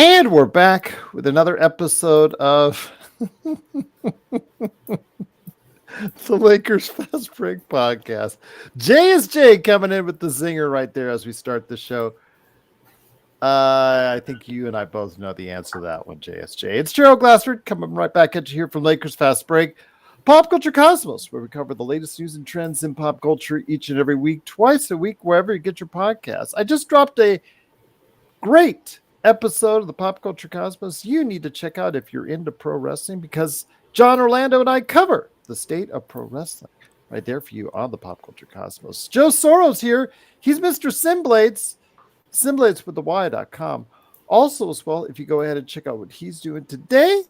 And we're back with another episode of the Lakers Fast Break podcast. JSJ coming in with the zinger right there as we start the show. I think you and I both know the answer to that one, JSJ. It's Gerald Glassford coming right back at you here from Lakers Fast Break, Pop Culture Cosmos, where we cover the latest news and trends in pop culture each and every week, twice a week, wherever you get your podcasts. I just dropped a great episode of the Pop Culture Cosmos you need to check out if you're into pro wrestling, because John Orlando and I cover the state of pro wrestling right there for you on the Pop Culture Cosmos. Joe Soros here. He's Mr. Simblades, Simblades with the Y.com. Also, as well, if you go ahead and check out what he's doing today,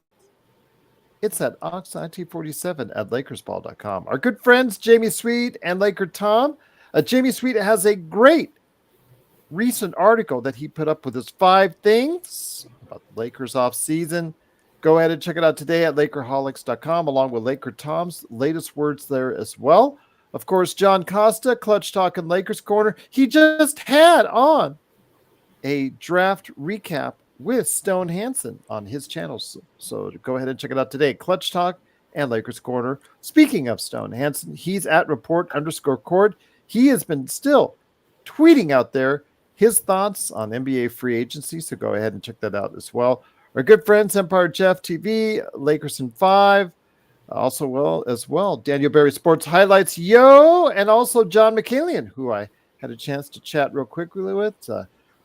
it's at Ox1947 at LakersBall.com. Our good friends, Jamie Sweet and Laker Tom. Jamie Sweet has a great recent article that he put up with his 5 things about the Lakers off season. Go ahead and check it out today at Lakerholics.com, along with Laker Tom's latest words there as well. Of course, John Costa, Clutch Talk and Lakers Corner. He just had on a draft recap with Stone Hansen on his channels. So go ahead and check it out today. Clutch Talk and Lakers Corner. Speaking of Stone Hansen, he's at report_court. He has been still tweeting out there his thoughts on NBA free agency, so go ahead and check that out as well. Our good friends, Empire Jeff TV, Lakers in 5, also as well, Daniel Berry Sports Highlights, and also John McCallion, who I had a chance to chat real quickly with,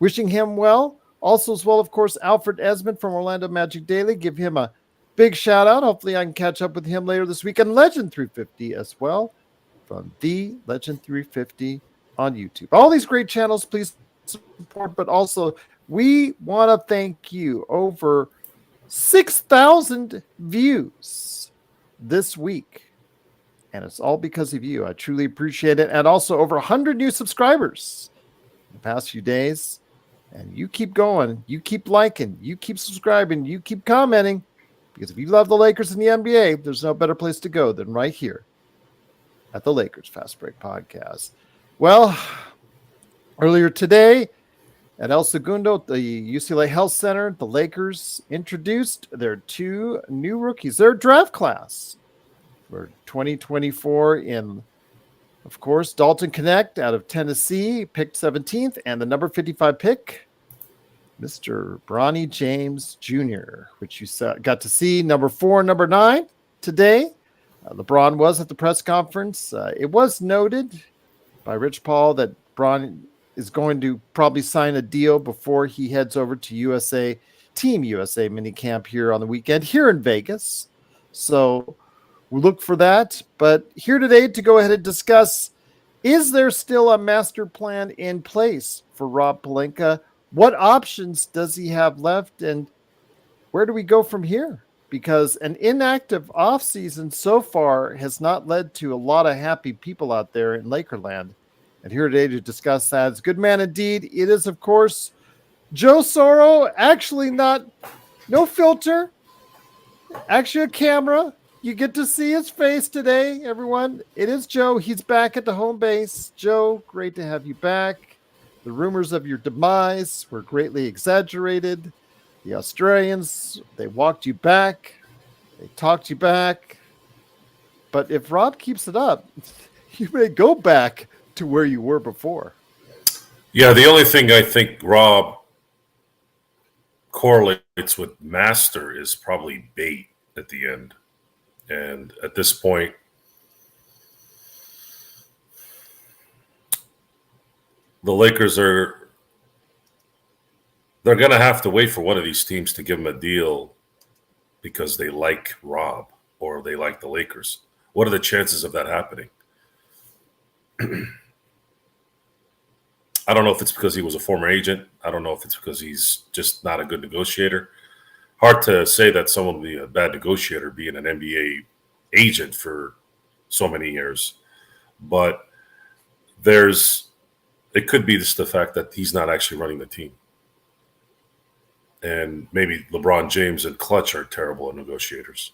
wishing him well. Also as well, of course, Alfred Esmond from Orlando Magic Daily, give him a big shout out. Hopefully I can catch up with him later this week, and Legend 350 as well, from the Legend 350 on YouTube. All these great channels, please support, but also we want to thank you. Over 6,000 views this week, and it's all because of you. I truly appreciate it. And also over 100 new subscribers in the past few days, and you keep going, you keep liking, you keep subscribing, you keep commenting, because if you love the Lakers and the NBA, there's no better place to go than right here at the Lakers Fast Break podcast. Well, earlier today at El Segundo, the UCLA Health Center, the Lakers introduced their 2 new rookies, their draft class for 2024 in, of course, Dalton Knecht out of Tennessee, picked 17th, and the number 55 pick, Mr. Bronny James Jr., which you got to see number 4 and number 9 today. LeBron was at the press conference. It was noted by Rich Paul that Bron is going to probably sign a deal before he heads over to Team USA minicamp here on the weekend here in Vegas. So we'll look for that. But here today to go ahead and discuss, is there still a master plan in place for Rob Pelinka? What options does he have left? And where do we go from here? Because an inactive offseason so far has not led to a lot of happy people out there in Lakerland. And here today to discuss that is good man indeed. It is, of course, Joe Soro. Actually, no filter. Actually, a camera. You get to see his face today, everyone. It is Joe. He's back at the home base. Joe, great to have you back. The rumors of your demise were greatly exaggerated. The Australians, they walked you back. They talked you back. But if Rob keeps it up, you may go back to where you were before. Yeah, the only thing I think Rob correlates with master is probably bait at the end. And at this point, the Lakers they're going to have to wait for one of these teams to give them a deal because they like Rob or they like the Lakers. What are the chances of that happening? I don't know if it's because he was a former agent. I don't know if it's because he's just not a good negotiator. Hard to say that someone will be a bad negotiator being an NBA agent for so many years. But it could be just the fact that he's not actually running the team. And maybe LeBron James and Clutch are terrible negotiators.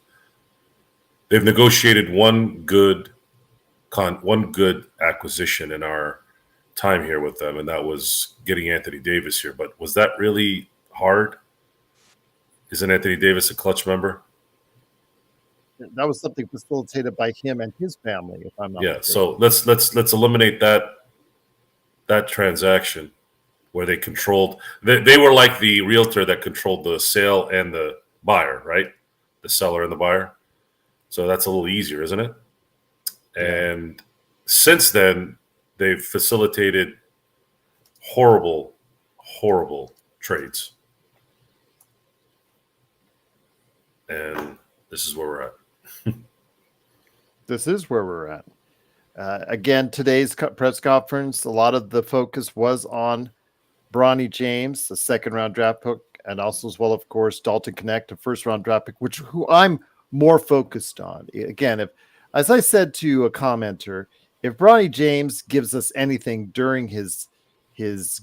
They've negotiated one good acquisition in our time here with them, and that was getting Anthony Davis here. But was that really hard? Isn't Anthony Davis a clutch member? That was something facilitated by him and his family, if I'm not Yeah. mistaken. So let's eliminate that transaction where they controlled. They were like the realtor that controlled the sale and the buyer, right? The seller and the buyer. So that's a little easier, isn't it? And since then, they've facilitated horrible trades. And this is where we're at. This is where we're at. Again, today's press conference, a lot of the focus was on Bronny James, the second-round draft pick, and also as well, of course, Dalton Knecht, a first-round draft pick, who I'm more focused on. Again, as I said to a commenter, if Bronny James gives us anything during his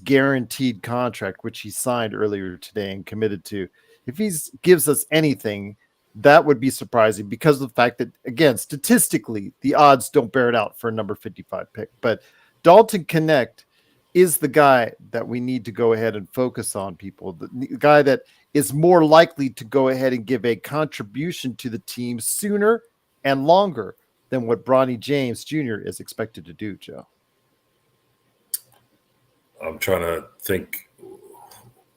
guaranteed contract, which he signed earlier today and committed to, if he gives us anything, that would be surprising because of the fact that, again, statistically, the odds don't bear it out for a number 55 pick. But Dalton Knecht is the guy that we need to go ahead and focus on, people. The guy that is more likely to go ahead and give a contribution to the team sooner and longer than what Bronny James Jr. is expected to do, Joe. I'm trying to think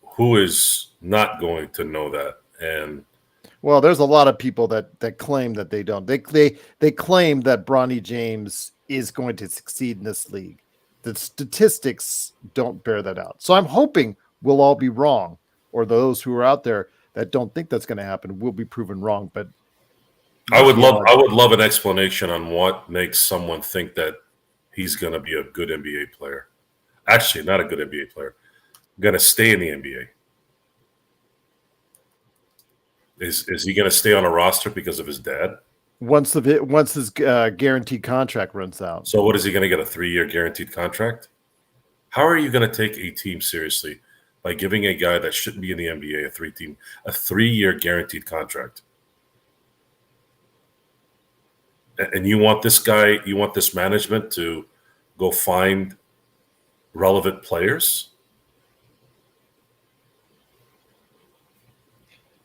who is not going to know that. And well, there's a lot of people that claim that they don't. They claim that Bronny James is going to succeed in this league. The statistics don't bear that out. So I'm hoping we'll all be wrong, or those who are out there that don't think that's going to happen will be proven wrong. But I would love an explanation on what makes someone think that he's going to be a good NBA player. Actually, not a good NBA player. Going to stay in the NBA. Is he going to stay on a roster because of his dad? Once his guaranteed contract runs out. So what is he going to get, a 3-year guaranteed contract? How are you going to take a team seriously by giving a guy that shouldn't be in the NBA a 3-year guaranteed contract? And you want this management to go find relevant players?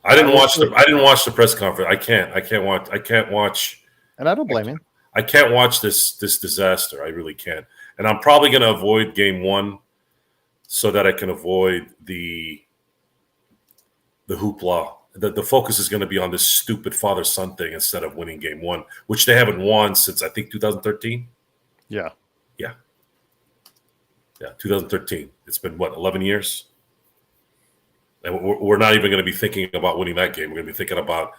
I didn't watch the press conference. I can't watch. And I don't blame him. I can't watch this disaster. I really can't. And I'm probably going to avoid game 1 so that I can avoid the hoopla. The focus is going to be on this stupid father-son thing instead of winning game 1, which they haven't won since, I think, 2013. Yeah. 2013. It's been, 11 years? And we're not even going to be thinking about winning that game. We're going to be thinking about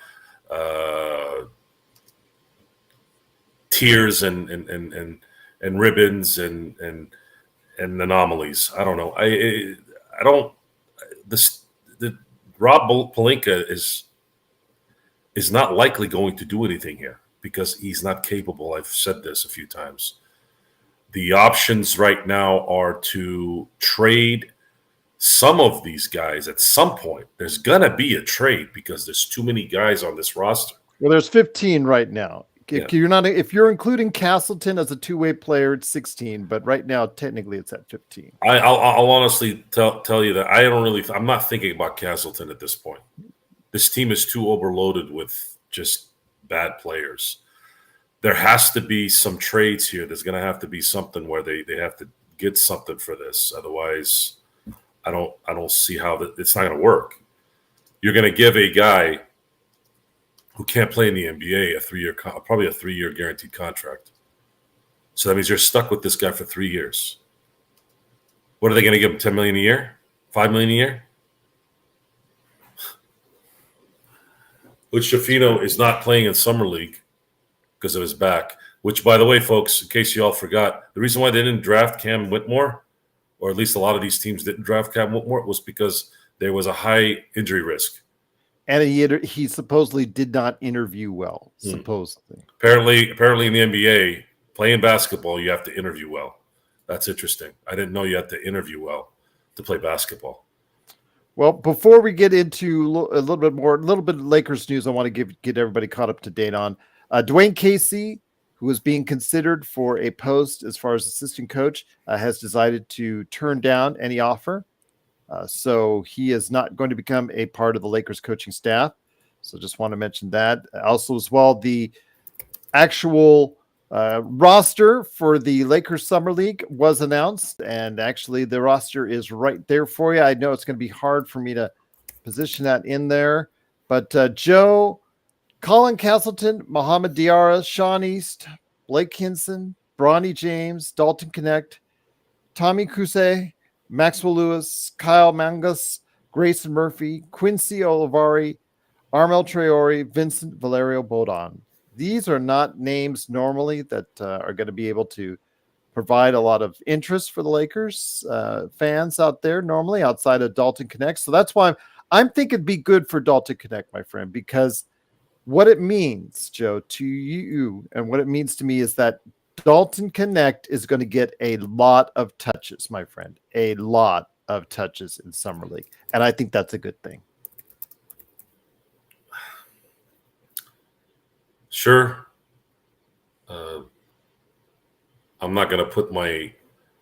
tiers and ribbons and anomalies. I don't know. I don't. The Rob Pelinka is not likely going to do anything here because he's not capable. I've said this a few times. The options right now are to trade some of these guys at some point. There's gonna be a trade because there's too many guys on this roster. Well, there's 15 right now. If you're including Castleton as a two-way player, it's 16. But right now, technically, it's at 15. I'll honestly tell you that I'm not thinking about Castleton at this point. This team is too overloaded with just bad players. There has to be some trades here. There's going to have to be something where they have to get something for this. Otherwise, I don't see how it's not going to work. You're going to give a guy who can't play in the NBA probably a 3-year guaranteed contract. So that means you're stuck with this guy for 3 years. What are they going to give him? $10 million a year? $5 million a year? Which Shafino is not playing in summer league because of his back. Which, by the way, folks, in case you all forgot, the reason why they didn't draft Cam Whitmore, or at least a lot of these teams didn't draft Cam Whitmore, was because there was a high injury risk. And he supposedly did not interview well, supposedly. Apparently in the NBA, playing basketball, you have to interview well. That's interesting. I didn't know you had to interview well to play basketball. Well, before we get into a little bit of Lakers news, I want to get everybody caught up to date on Dwayne Casey, who is being considered for a post as far as assistant coach, has decided to turn down any offer. So he is not going to become a part of the Lakers coaching staff. So just want to mention that. Also, as well, the actual roster for the Lakers Summer League was announced, and actually the roster is right there for you. I know it's going to be hard for me to position that in there, but Joe, Colin Castleton, Mohamed Diarra, Sean East, Blake Hinson, Bronny James, Dalton Knecht, Tommy Kuhse, Maxwell Lewis, Kyle Mangus, Grayson Murphy, Quincy Olivari, Armel Traore, Vincent Valerio Bodon. These are not names normally that are going to be able to provide a lot of interest for the Lakers fans out there normally outside of Dalton Knecht. So that's why I'm thinking it'd be good for Dalton Knecht, my friend, because what it means, Joe, to you and what it means to me is that Dalton Knecht is going to get a lot of touches, my friend, a lot of touches in Summer League. And I think that's a good thing. Sure. I'm not going to put my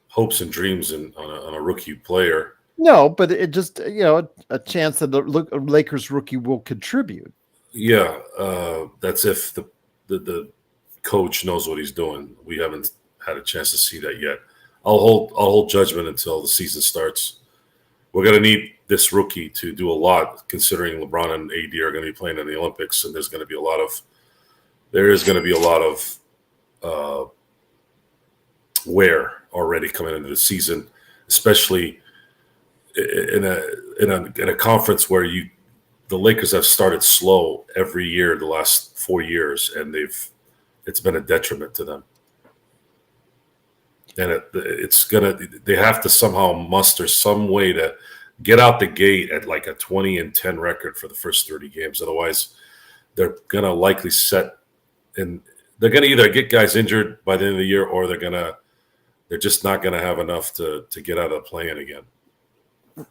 hopes and dreams on a rookie player. No, but it just, a chance that the Lakers rookie will contribute. Yeah, that's if the coach knows what he's doing. We haven't had a chance to see that yet. I'll hold judgment until the season starts. We're going to need this rookie to do a lot, considering LeBron and AD are going to be playing in the Olympics, and there is going to be a lot of wear already coming into the season, especially in a conference where the Lakers have started slow every year the last 4 years, and it's been a detriment to them. And they have to somehow muster some way to get out the gate at like a 20-10 record for the first 30 games. Otherwise, they're gonna likely they're gonna either get guys injured by the end of the year, or they're just not gonna have enough to get out of the play-in again.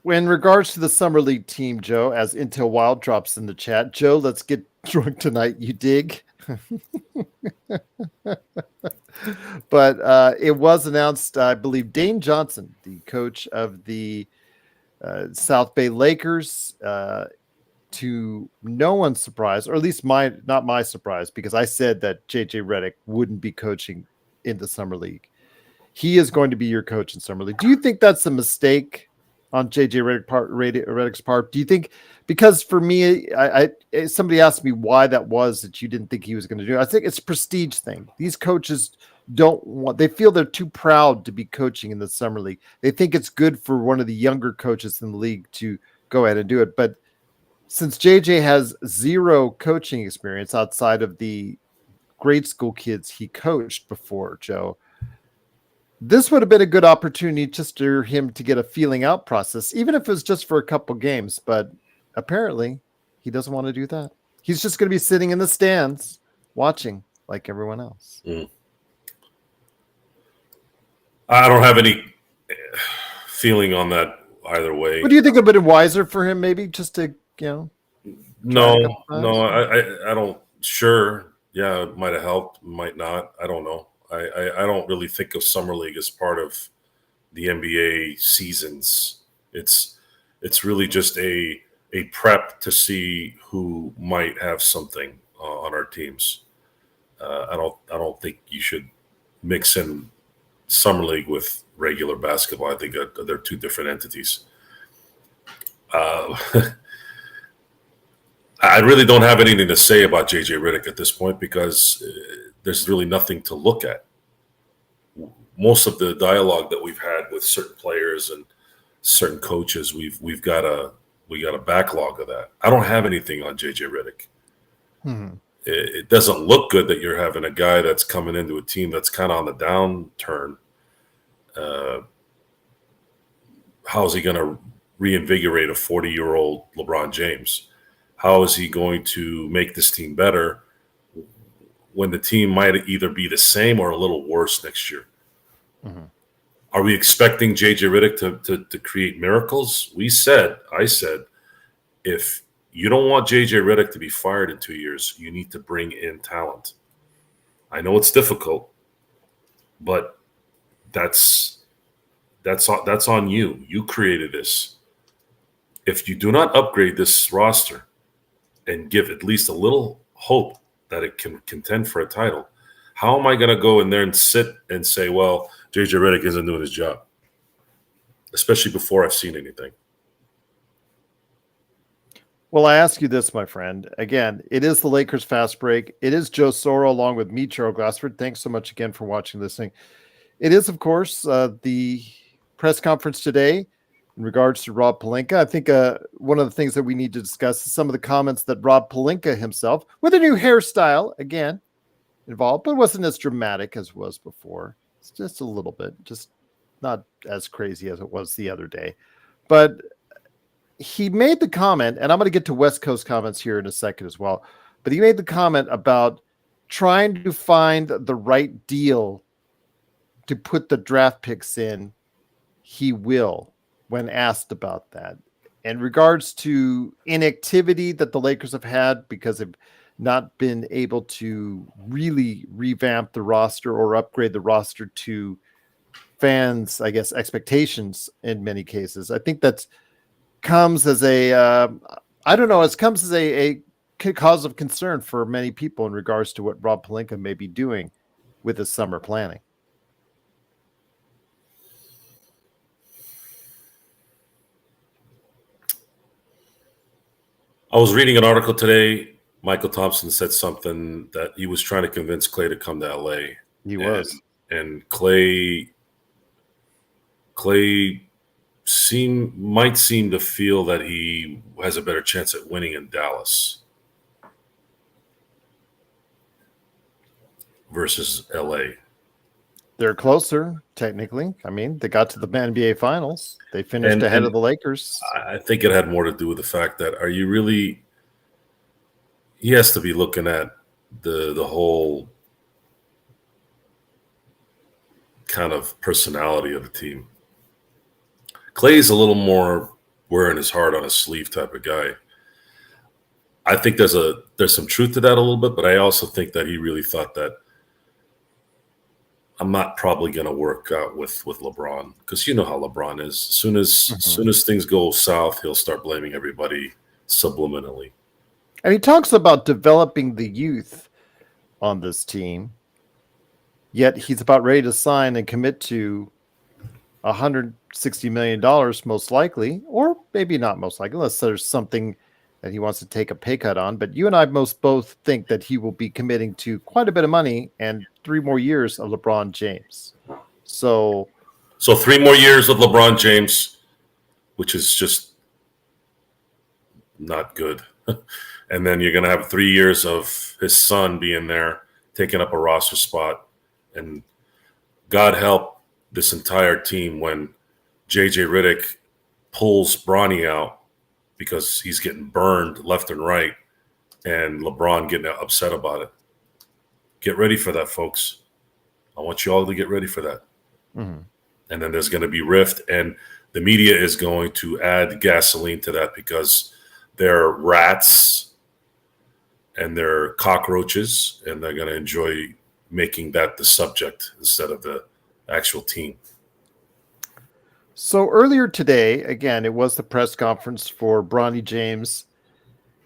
In regards to the Summer League team, Joe, as Intel Wild drops in the chat, Joe, let's get drunk tonight. You dig? But it was announced, I believe, Dane Johnson, the coach of the South Bay Lakers, to no one's surprise, or at least not my surprise, because I said that JJ Redick wouldn't be coaching in the Summer League. He is going to be your coach in Summer League. Do you think that's a mistake on JJ Redick's part? Do you think, because for me, somebody asked me why that was that you didn't think he was going to do it. I think it's a prestige thing. These coaches they feel they're too proud to be coaching in the Summer League. They think it's good for one of the younger coaches in the league to go ahead and do it. But since JJ has zero coaching experience outside of the grade school kids he coached before, Joe, this would have been a good opportunity just for him to get a feeling out process, even if it was just for a couple games. But apparently he doesn't want to do that. He's just going to be sitting in the stands watching like everyone else. I don't have any feeling on that either way. But do you think it would have been wiser for him maybe just to, No, I don't. Sure. Yeah, it might have helped, might not. I don't know. I don't really think of Summer League as part of the NBA seasons. It's really just a prep to see who might have something on our teams. I don't think you should mix in Summer League with regular basketball. I think they're two different entities. I really don't have anything to say about JJ Redick at this point because there's really nothing to look at. Most of the dialogue that we've had with certain players and certain coaches, we got a backlog of that. I don't have anything on JJ Redick. Mm-hmm. It doesn't look good that you're having a guy that's coming into a team that's kind of on the downturn. How is he going to reinvigorate a 40-year-old LeBron James? How is he going to make this team better when the team might either be the same or a little worse next year? Mm-hmm. Are we expecting JJ Redick to create miracles? I said, if you don't want JJ Redick to be fired in 2 years, you need to bring in talent. I know it's difficult, but that's on you. You created this. if you do not upgrade this roster and give at least a little hope that it can contend for a title, how am I going to go in there and sit and say, well, JJ Redick isn't doing his job, especially before I've seen anything? Well, I ask you this, my friend. Again, it is the Lakers Fast Break. It is Joe Soro along with me, Charles Glassford. Thanks so much again for watching this thing. It is, of course, the press conference today in regards to Rob Pelinka. I think one of the things that we need to discuss is some of the comments that Rob Pelinka himself, with a new hairstyle, again, involved, but it wasn't as dramatic as it was before. It's just a little bit, just not as crazy as it was the other day. But he made the comment, and I'm going to get to West Coast comments here in a second as well, but he made the comment about trying to find the right deal to put the draft picks in. He will, when asked about that. In regards to inactivity that the Lakers have had because they've not been able to really revamp the roster or upgrade the roster to fans, I guess, expectations in many cases. I think that's comes as a it comes as a cause of concern for many people in regards to what Rob Pelinka may be doing with his summer planning. I was reading an article today. Michael Thompson said something that he was trying to convince Clay to come to LA. He was. And Clay might seem to feel that he has a better chance at winning in Dallas versus LA. They're closer, technically. I mean, they got to the NBA Finals. They finished ahead of the Lakers. I think it had more to do with the fact that he has to be looking at the whole kind of personality of the team. Clay's a little more wearing his heart on his sleeve type of guy. I think there's some truth to that a little bit, but I also think that he really thought that I'm not probably going to work out with LeBron, because you know how LeBron is. As soon as things go south, he'll start blaming everybody subliminally. And he talks about developing the youth on this team, yet he's about ready to sign and commit to $160 million, most likely, or maybe not most likely, unless there's something that he wants to take a pay cut on. But you and I both think that he will be committing to quite a bit of money and 3 more years of LeBron James. So 3 more years of LeBron James, which is just not good. And then you're going to have 3 years of his son being there, taking up a roster spot. And God help this entire team when JJ Redick pulls Bronny out because he's getting burned left and right, and LeBron getting upset about it. Get ready for that, folks. I want you all to get ready for that. Mm-hmm. And then there's going to be rift, and the media is going to add gasoline to that because they're rats and they're cockroaches, and they're going to enjoy making that the subject instead of the actual team. So earlier today, again, it was the press conference for Bronny James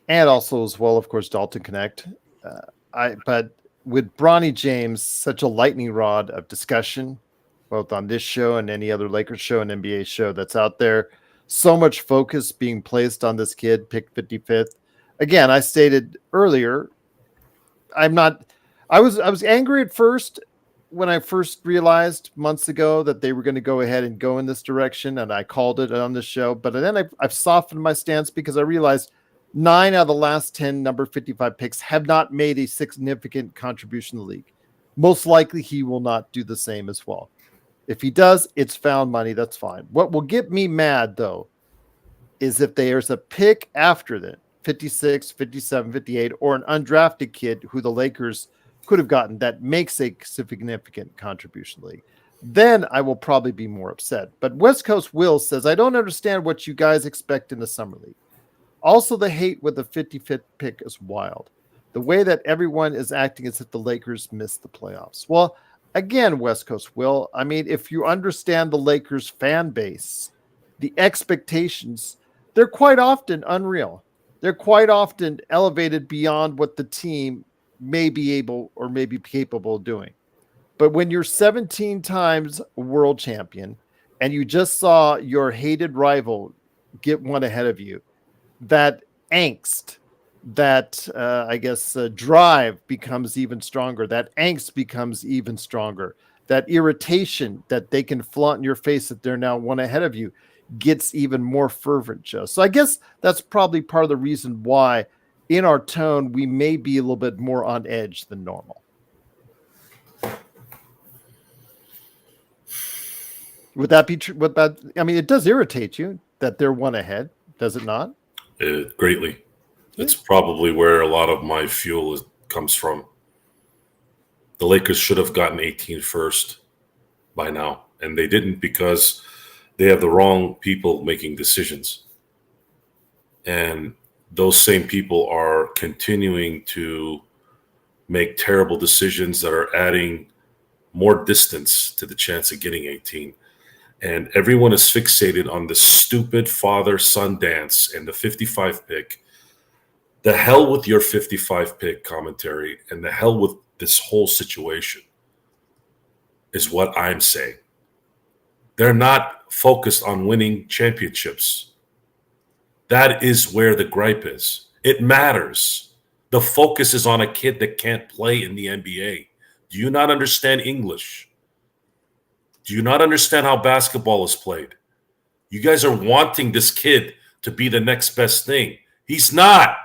and also as well, of course, Dalton Knecht. But with Bronny James, such a lightning rod of discussion, both on this show and any other Lakers show and NBA show that's out there, so much focus being placed on this kid, picked 55th. Again, I stated earlier, I was angry at first when I first realized months ago that they were going to go ahead and go in this direction, and I called it on the show. But then I've softened my stance because I realized 9 out of the last 10 number 55 picks have not made a significant contribution to the league. Most likely he will not do the same as well. If he does, it's found money. That's fine. What will get me mad, though, is if there's a pick after that, 56, 57, 58, or an undrafted kid who the Lakers could have gotten that makes a significant contribution league, then I will probably be more upset. But West Coast Will says, I don't understand what you guys expect in the summer league. Also, the hate with the 55th pick is wild. The way that everyone is acting as if the Lakers missed the playoffs. Well, again, West Coast Will, I mean, if you understand the Lakers fan base, the expectations, they're quite often unreal. They're quite often elevated beyond what the team may be able or may be capable of doing. But when you're 17 times world champion and you just saw your hated rival get one ahead of you, that angst, that drive becomes even stronger. That angst becomes even stronger. That irritation that they can flaunt in your face that they're now one ahead of you gets even more fervent, Joe. So I guess that's probably part of the reason why in our tone, we may be a little bit more on edge than normal. Would that be true? It does irritate you that they're one ahead, does it not? Greatly. It's probably where a lot of my fuel comes from. The Lakers should have gotten 18 first by now, and they didn't because they have the wrong people making decisions. And those same people are continuing to make terrible decisions that are adding more distance to the chance of getting 18. And everyone is fixated on the stupid father-son dance and the 55 pick. The hell with your 55 pick commentary and the hell with this whole situation is what I'm saying. They're not focused on winning championships. That is where the gripe is. It matters. The focus is on a kid that can't play in the NBA. Do you not understand English? Do you not understand how basketball is played? You guys are wanting this kid to be the next best thing. He's not.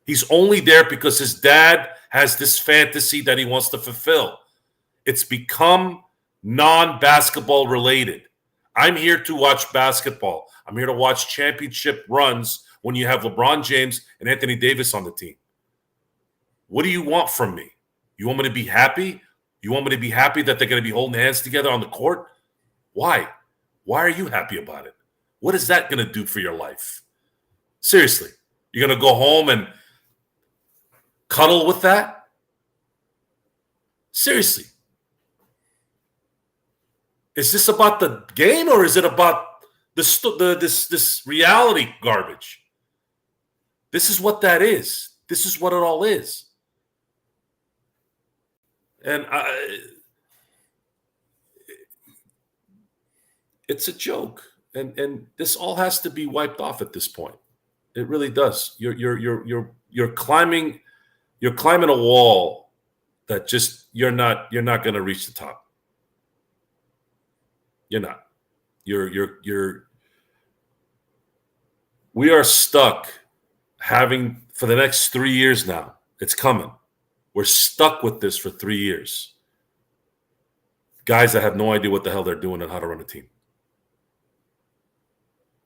He's only there because his dad has this fantasy that he wants to fulfill. It's become non-basketball related. I'm here to watch basketball. I'm here to watch championship runs when you have LeBron James and Anthony Davis on the team. What do you want from me? You want me to be happy? You want me to be happy that they're going to be holding hands together on the court? Why? Why are you happy about it? What is that going to do for your life? Seriously, you're going to go home and cuddle with that? Seriously. Is this about the game or is it about this reality garbage? This is what that is. This is what it all is. And it's a joke, and this all has to be wiped off at this point. It really does. You're climbing a wall that just you're not going to reach the top. You're not. We are stuck having for the next 3 years now. It's coming. We're stuck with this for 3 years. Guys that have no idea what the hell they're doing and how to run a team.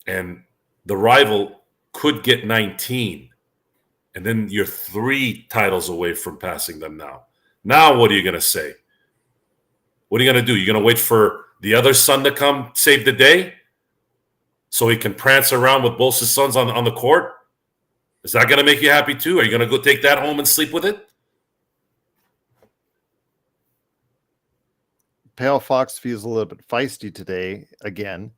And the rival could get 19, and then you're 3 titles away from passing them now. Now what are you going to say? What are you going to do? You're going to wait for the other son to come save the day so he can prance around with both his sons on the court? Is that going to make you happy too? Are you going to go take that home and sleep with it? Pale Fox feels a little bit feisty today again.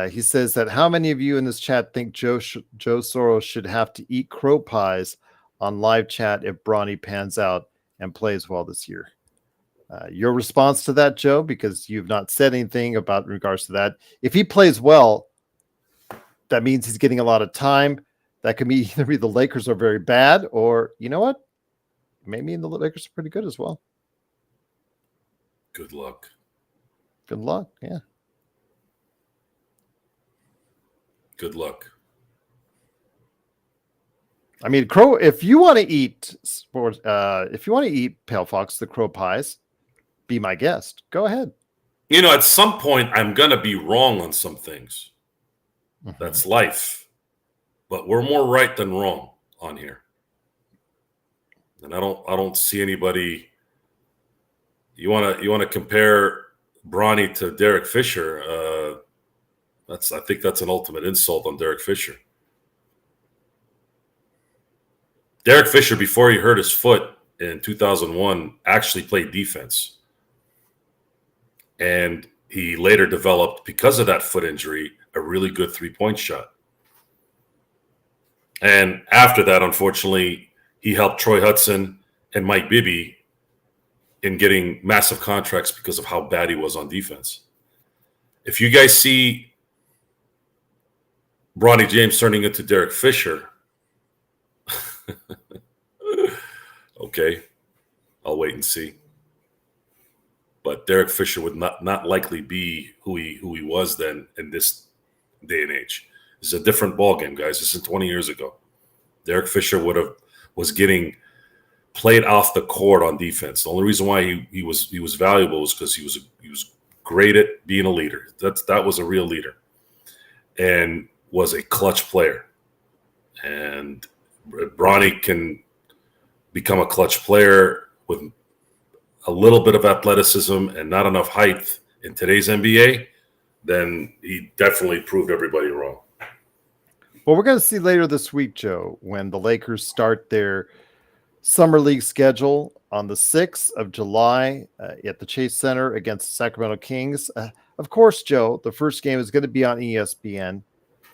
He says that how many of you in this chat think Joe Soros should have to eat crow pies on live chat if Bronny pans out and plays well this year? Your response to that, Joe, because you've not said anything about in regards to that. If he plays well, that means he's getting a lot of time. That could be either the Lakers are very bad, or you know what? Maybe the Lakers are pretty good as well. Good luck. Good luck. Yeah. Good luck. I mean, Crow, if you want to eat sports, if you want to eat Pale Fox, the crow pies, be my guest. Go ahead. You know, at some point, I'm going to be wrong on some things. Mm-hmm. That's life. But we're more right than wrong on here. And I don't see anybody. You want to compare Bronny to Derek Fisher? I think that's an ultimate insult on Derek Fisher. Derek Fisher, before he hurt his foot in 2001, actually played defense. And he later developed, because of that foot injury, a really good three-point shot. And after that, unfortunately, he helped Troy Hudson and Mike Bibby in getting massive contracts because of how bad he was on defense. If you guys see Bronny James turning into Derek Fisher, okay, I'll wait and see. But Derek Fisher would not likely be who he was then in this day and age. This is a different ballgame, guys. This is 20 years ago. Derek Fisher was getting played off the court on defense. The only reason why he was valuable was because he was great at being a leader. That was a real leader, and was a clutch player. And Bronny can become a clutch player with a little bit of athleticism and not enough height in today's NBA, then he definitely proved everybody wrong. Well, we're going to see later this week, Joe, when the Lakers start their Summer League schedule on the 6th of July at the Chase Center against the Sacramento Kings. Of course, Joe, the first game is going to be on ESPN.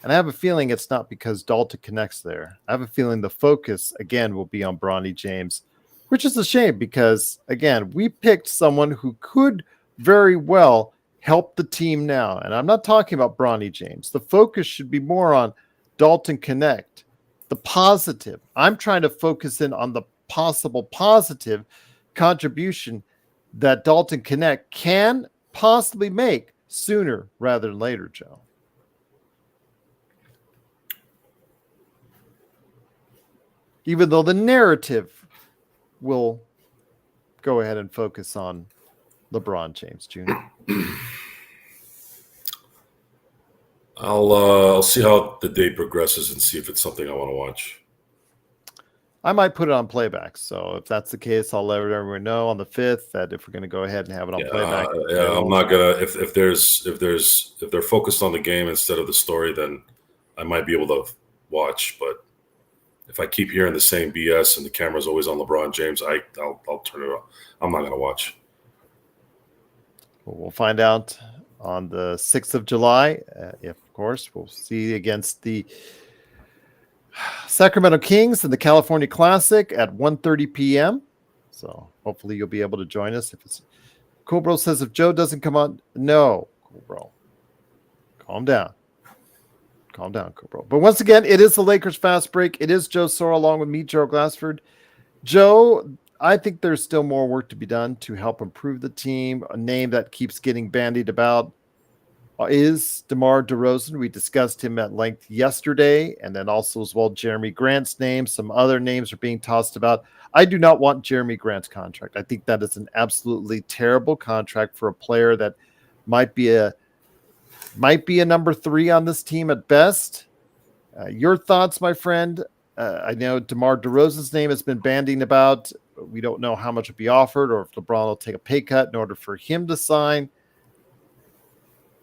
And I have a feeling it's not because Dalton connects there. I have a feeling the focus, again, will be on Bronny James, which is a shame because, again, we picked someone who could very well help the team now. And I'm not talking about Bronny James. The focus should be more on Dalton Knecht, the positive. I'm trying to focus in on the possible positive contribution that Dalton Knecht can possibly make sooner rather than later, Joe. Even though the narrative will go ahead and focus on LeBron James Jr. I'll see how the day progresses and see if it's something I want to watch. I might put it on playback. So if that's the case, I'll let everyone know on the 5th that if we're going to go ahead and have it on playback. I'm not gonna. If they're focused on the game instead of the story, then I might be able to watch. But if I keep hearing the same BS and the camera's always on LeBron James, I'll turn it off. I'm not gonna watch. We'll find out on the 6th of July. If, of course, we'll see against the Sacramento Kings in the California Classic at 1:30 p.m. So hopefully you'll be able to join us. If it's Cool Bro says if Joe doesn't come on, no, Cool Bro, calm down, Cool Bro. But once again, it is the Lakers Fast Break. It is Joe Sora along with me, Joe Glassford. Joe, I think there's still more work to be done to help improve the team. A name that keeps getting bandied about is DeMar DeRozan. We discussed him at length yesterday, and then also as well Jeremy Grant's name. Some other names are being tossed about. I do not want Jeremy Grant's contract. I think that is an absolutely terrible contract for a player that might be a number 3 on this team at best. Your thoughts, my friend? I know DeMar DeRozan's name has been bandying about. We don't know how much will be offered or if LeBron will take a pay cut in order for him to sign.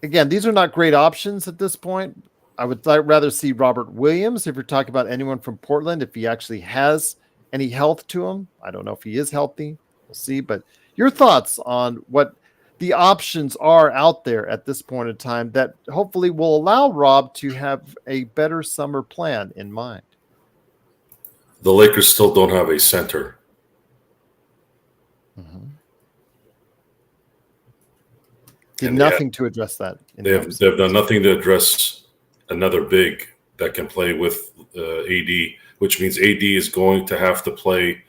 Again, these are not great options at this point. I would rather see Robert Williams if you're talking about anyone from Portland, if he actually has any health to him. I don't know if he is healthy. We'll see. But your thoughts on what the options are out there at this point in time that hopefully will allow Rob to have a better summer plan in mind. The Lakers still don't have a center. Mm-hmm. Did nothing to address that. They've done nothing to address another big that can play with AD, which means AD is going to have to play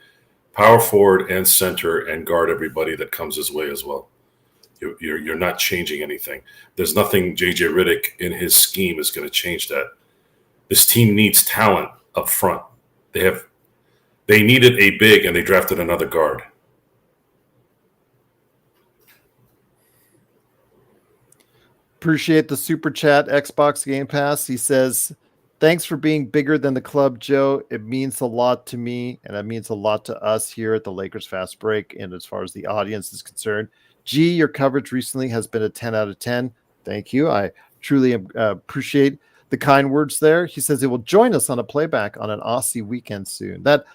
power forward and center and guard everybody that comes his way as well. You're not changing anything. There's nothing JJ Redick in his scheme is going to change that. This team needs talent up front. They needed a big and they drafted another guard. Appreciate the super chat, Xbox Game Pass. He says, thanks for being bigger than the club, Joe. It means a lot to me, and it means a lot to us here at the Lakers Fast Break. And as far as the audience is concerned, G, your coverage recently has been a 10 out of 10. Thank you. I truly appreciate the kind words there. He says he will join us on a playback on an Aussie weekend soon. That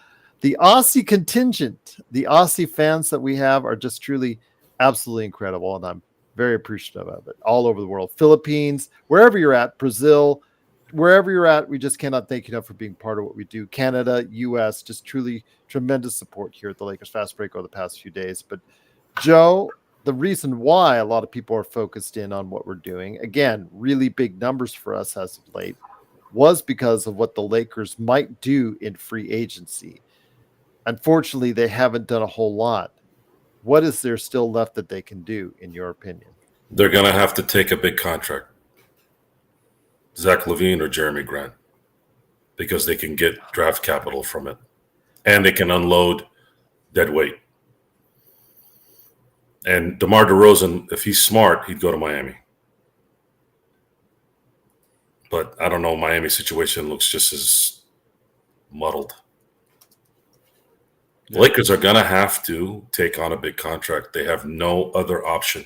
the Aussie contingent, the Aussie fans that we have are just truly absolutely incredible. And I'm very appreciative of it all over the world. Philippines, wherever you're at, Brazil, wherever you're at, we just cannot thank you enough for being part of what we do. Canada, US, just truly tremendous support here at the Lakers Fast Break over the past few days. But Joe, the reason why a lot of people are focused in on what we're doing, again, really big numbers for us as of late, was because of what the Lakers might do in free agency. Unfortunately, they haven't done a whole lot. What is there still left that they can do, in your opinion? They're going to have to take a big contract. Zach LaVine or Jeremy Grant, because they can get draft capital from it. And they can unload dead weight. And DeMar DeRozan, if he's smart, he'd go to Miami. But I don't know, Miami's situation looks just as muddled. The Lakers are going to have to take on a big contract. They have no other option.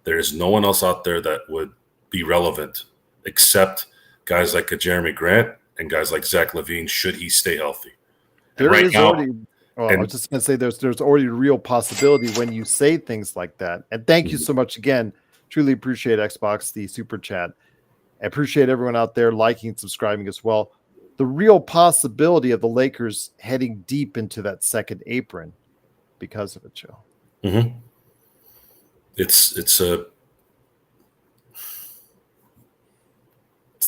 There is no one else out there that would be relevant except guys like a Jeremy Grant and guys like Zach LaVine, should he stay healthy. There is already, I was just going to say there's already a real possibility when you say things like that. And thank you so much again. Truly appreciate Xbox, the super chat. I appreciate everyone out there liking and subscribing as well. The real possibility of the Lakers heading deep into that second apron because of it, Joe. Mm-hmm. It's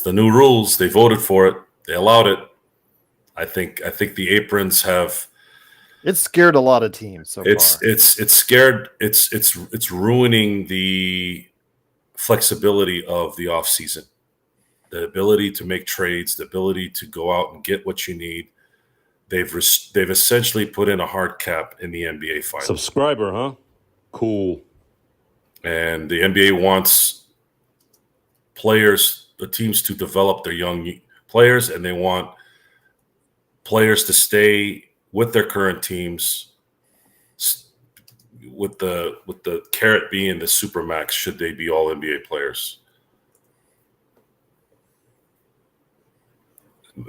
the new rules. They voted for it. They allowed it. I think the aprons have. It's scared a lot of teams so far. It's scared. It's ruining the flexibility of the offseason. The ability to make trades, the ability to go out and get what you need. They've essentially put in a hard cap in the NBA finals. Subscriber, huh? Cool. And the NBA wants the teams to develop their young players, and they want players to stay with their current teams, with the carrot being the supermax should they be all NBA players.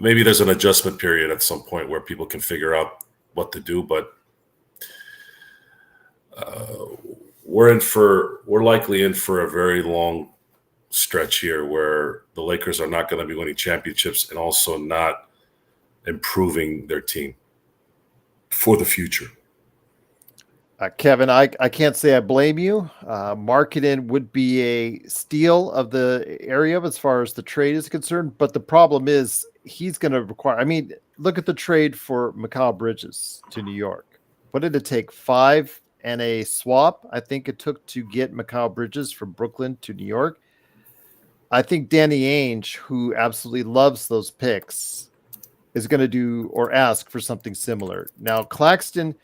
Maybe there's an adjustment period at some point where people can figure out what to do, but we're likely in for a very long stretch here where the Lakers are not going to be winning championships and also not improving their team for the future. Kevin, I can't say I blame you. Marketing would be a steal of the area as far as the trade is concerned, but the problem is he's going to require. I mean, look at the trade for Mikal Bridges to New York. What did it take? 5 and a swap, I think it took to get Mikal Bridges from Brooklyn to New York. I think Danny Ainge, who absolutely loves those picks, is going to do or ask for something similar. Now, Kessler,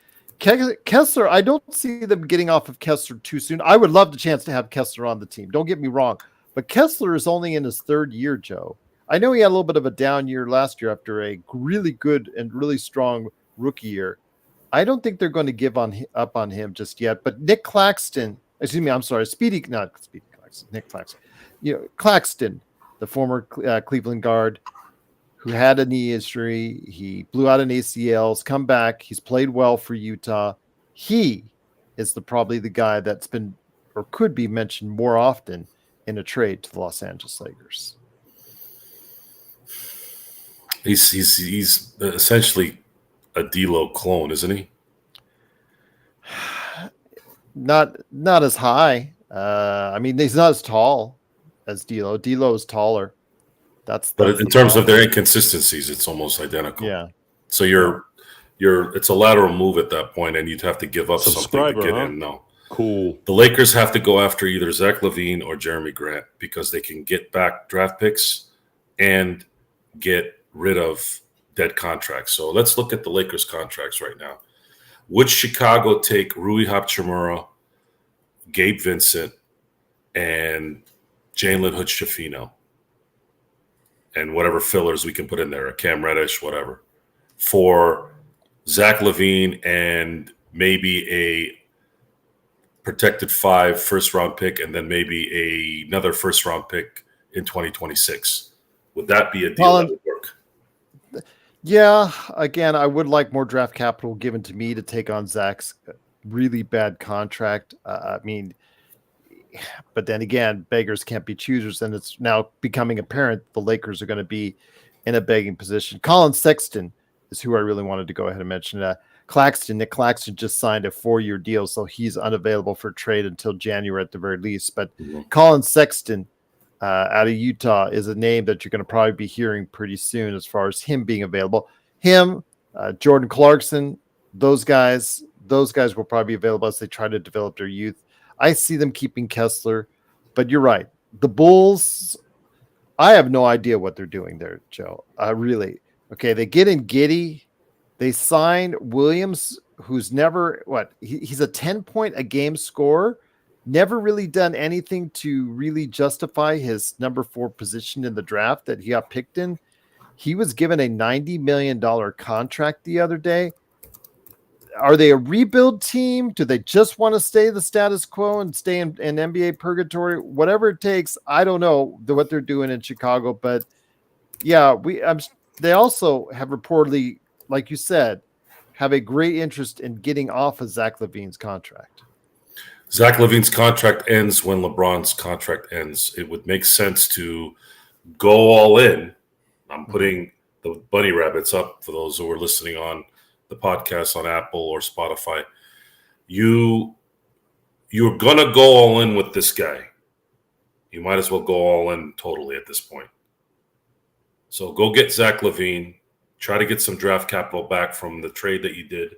I don't see them getting off of Kessler too soon. I would love the chance to have Kessler on the team. Don't get me wrong. But Kessler is only in his third year, Joe. I know he had a little bit of a down year last year after a really good and really strong rookie year. I don't think they're going to give up on him just yet. But Nick Claxton, Nick Claxton. Claxton, the former Cleveland guard, who had a knee injury. He blew out an ACL, has come back. He's played well for Utah. He is probably the guy that's been or could be mentioned more often in a trade to the Los Angeles Lakers. He's essentially a D'Lo clone, isn't he? Not as high. I mean, he's not as tall as D'Lo. D'Lo is taller. But in terms of their inconsistencies, it's almost identical. Yeah. So it's a lateral move at that point, and you'd have to give up something to get in. No. Cool. The Lakers have to go after either Zach LaVine or Jeremy Grant because they can get back draft picks and get rid of dead contracts. So let's look at the Lakers contracts right now. Would Chicago take Rui Hachimura, Gabe Vincent, and Jalen Hood-Schifino? And whatever fillers we can put in there, a Cam Reddish, whatever, for Zach LaVine and maybe a protected 5 first-round pick and then maybe another first-round pick in 2026. Would that be a deal that would work? Yeah. Again, I would like more draft capital given to me to take on Zach's really bad contract. I mean, but then again, beggars can't be choosers, and it's now becoming apparent the Lakers are going to be in a begging position. Colin Sexton is who I really wanted to go ahead and mention. Nick Claxton just signed a 4-year deal, so he's unavailable for trade until January at the very least. But Colin Sexton out of Utah is a name that you're going to probably be hearing pretty soon as far as him being available. Him, Jordan Clarkson, those guys will probably be available as they try to develop their youth. I see them keeping Kessler, but you're right. The Bulls, I have no idea what they're doing there, Joe. Really. Okay, they get in Giddey. They sign Williams, who's never, he's a 10-point-a-game scorer, never really done anything to really justify his number 4 position in the draft that he got picked in. He was given a $90 million contract the other day. Are they a rebuild team? Do they just want to stay the status quo and stay in NBA purgatory? Whatever it takes, I don't know what they're doing in Chicago. But yeah, they also have reportedly, like you said, have a great interest in getting off of Zach LaVine's contract. Zach LaVine's contract ends when LeBron's contract ends. It would make sense to go all in. I'm putting the bunny rabbits up for those who are listening on the podcast on Apple or Spotify. You're gonna go all in with this guy. You might as well go all in totally at this point. So go get Zach LaVine. Try to get some draft capital back from the trade that you did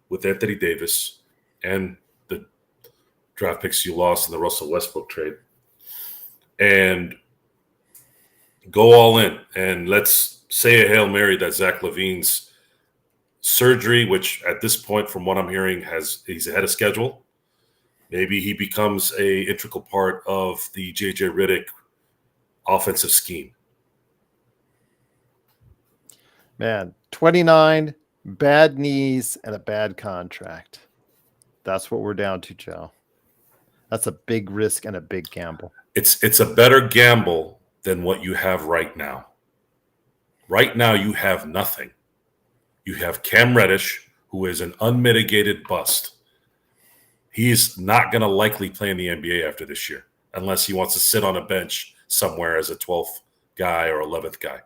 with Anthony Davis and the draft picks you lost in the Russell Westbrook trade. And go all in. And let's say a Hail Mary that Zach LaVine's surgery, which at this point, from what I'm hearing, he's ahead of schedule. Maybe he becomes a integral part of the JJ Redick offensive scheme. Man, 29, bad knees, and a bad contract. That's what we're down to, Joe. That's a big risk and a big gamble. It's a better gamble than what you have right now. Right now, you have nothing. You have Cam Reddish, who is an unmitigated bust. He's not going to likely play in the NBA after this year, unless he wants to sit on a bench somewhere as a 12th guy or 11th guy.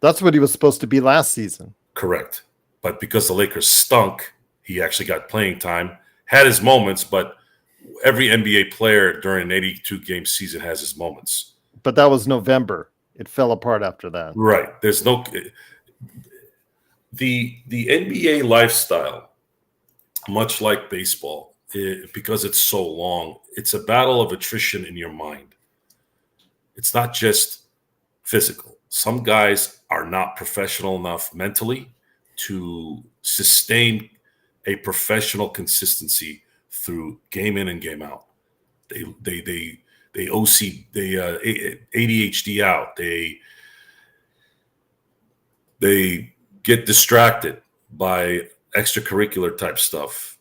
That's what he was supposed to be last season. Correct. But because the Lakers stunk, he actually got playing time, had his moments, but every NBA player during an 82-game season has his moments. But that was November. It fell apart after that. Right. There's no – the NBA lifestyle, much like baseball, because it's so long, it's a battle of attrition in your mind. It's not just physical. Some guys are not professional enough mentally to sustain a professional consistency through game in and game out. They ADHD out. They get distracted by extracurricular type stuff.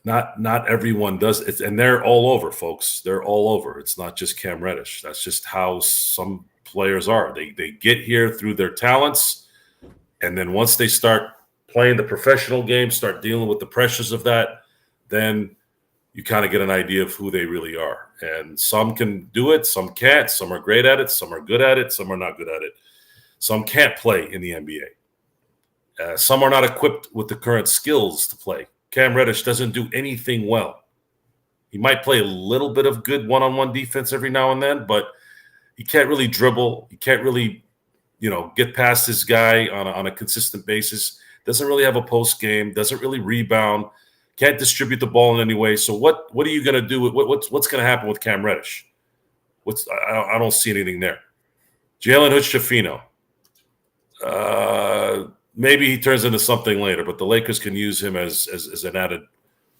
Not everyone does it, and they're all over, folks. They're all over. It's not just Cam Reddish. That's just how some players are. They get here through their talents, and then once they start playing the professional game, start dealing with the pressures of that, then you kind of get an idea of who they really are. And some can do it, some can't. Some are great at it, some are good at it, some are not good at it. Some can't play in the NBA. Some are not equipped with the current skills to play. Cam Reddish doesn't do anything well. He might play a little bit of good one-on-one defense every now and then, but he can't really dribble. He can't really, get past his guy on a consistent basis. Doesn't really have a post game. Doesn't really rebound. Can't distribute the ball in any way. So what are you going to do? What's going to happen with Cam Reddish? I don't see anything there. Jalen Hood-Schifino. Maybe he turns into something later, but the Lakers can use him as an added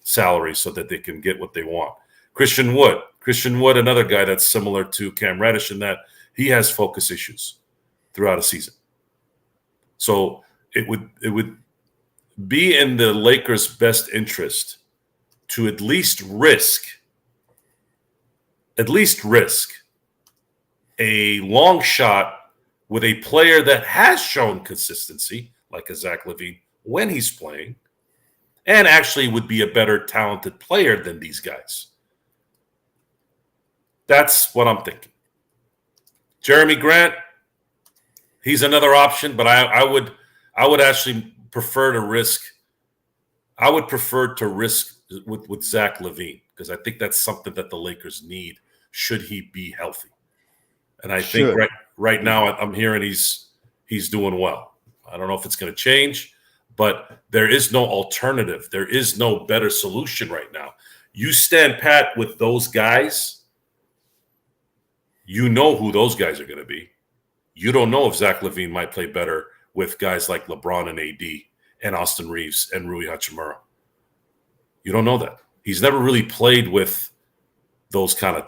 salary so that they can get what they want. Christian Wood, another guy that's similar to Cam Reddish in that he has focus issues throughout a season. So it would be in the Lakers' best interest to at least risk a long shot with a player that has shown consistency, like a Zach LaVine, when he's playing, and actually would be a better talented player than these guys. That's what I'm thinking. Jeremy Grant, he's another option, but I would actually prefer to risk. I would prefer to risk with Zach LaVine because I think that's something that the Lakers need should he be healthy. And I think right now I'm hearing he's doing well. I don't know if it's going to change, but there is no alternative. There is no better solution right now. You stand pat with those guys, you know who those guys are going to be. You don't know if Zach LaVine might play better with guys like LeBron and AD and Austin Reeves and Rui Hachimura. You don't know that. He's never really played with those kind of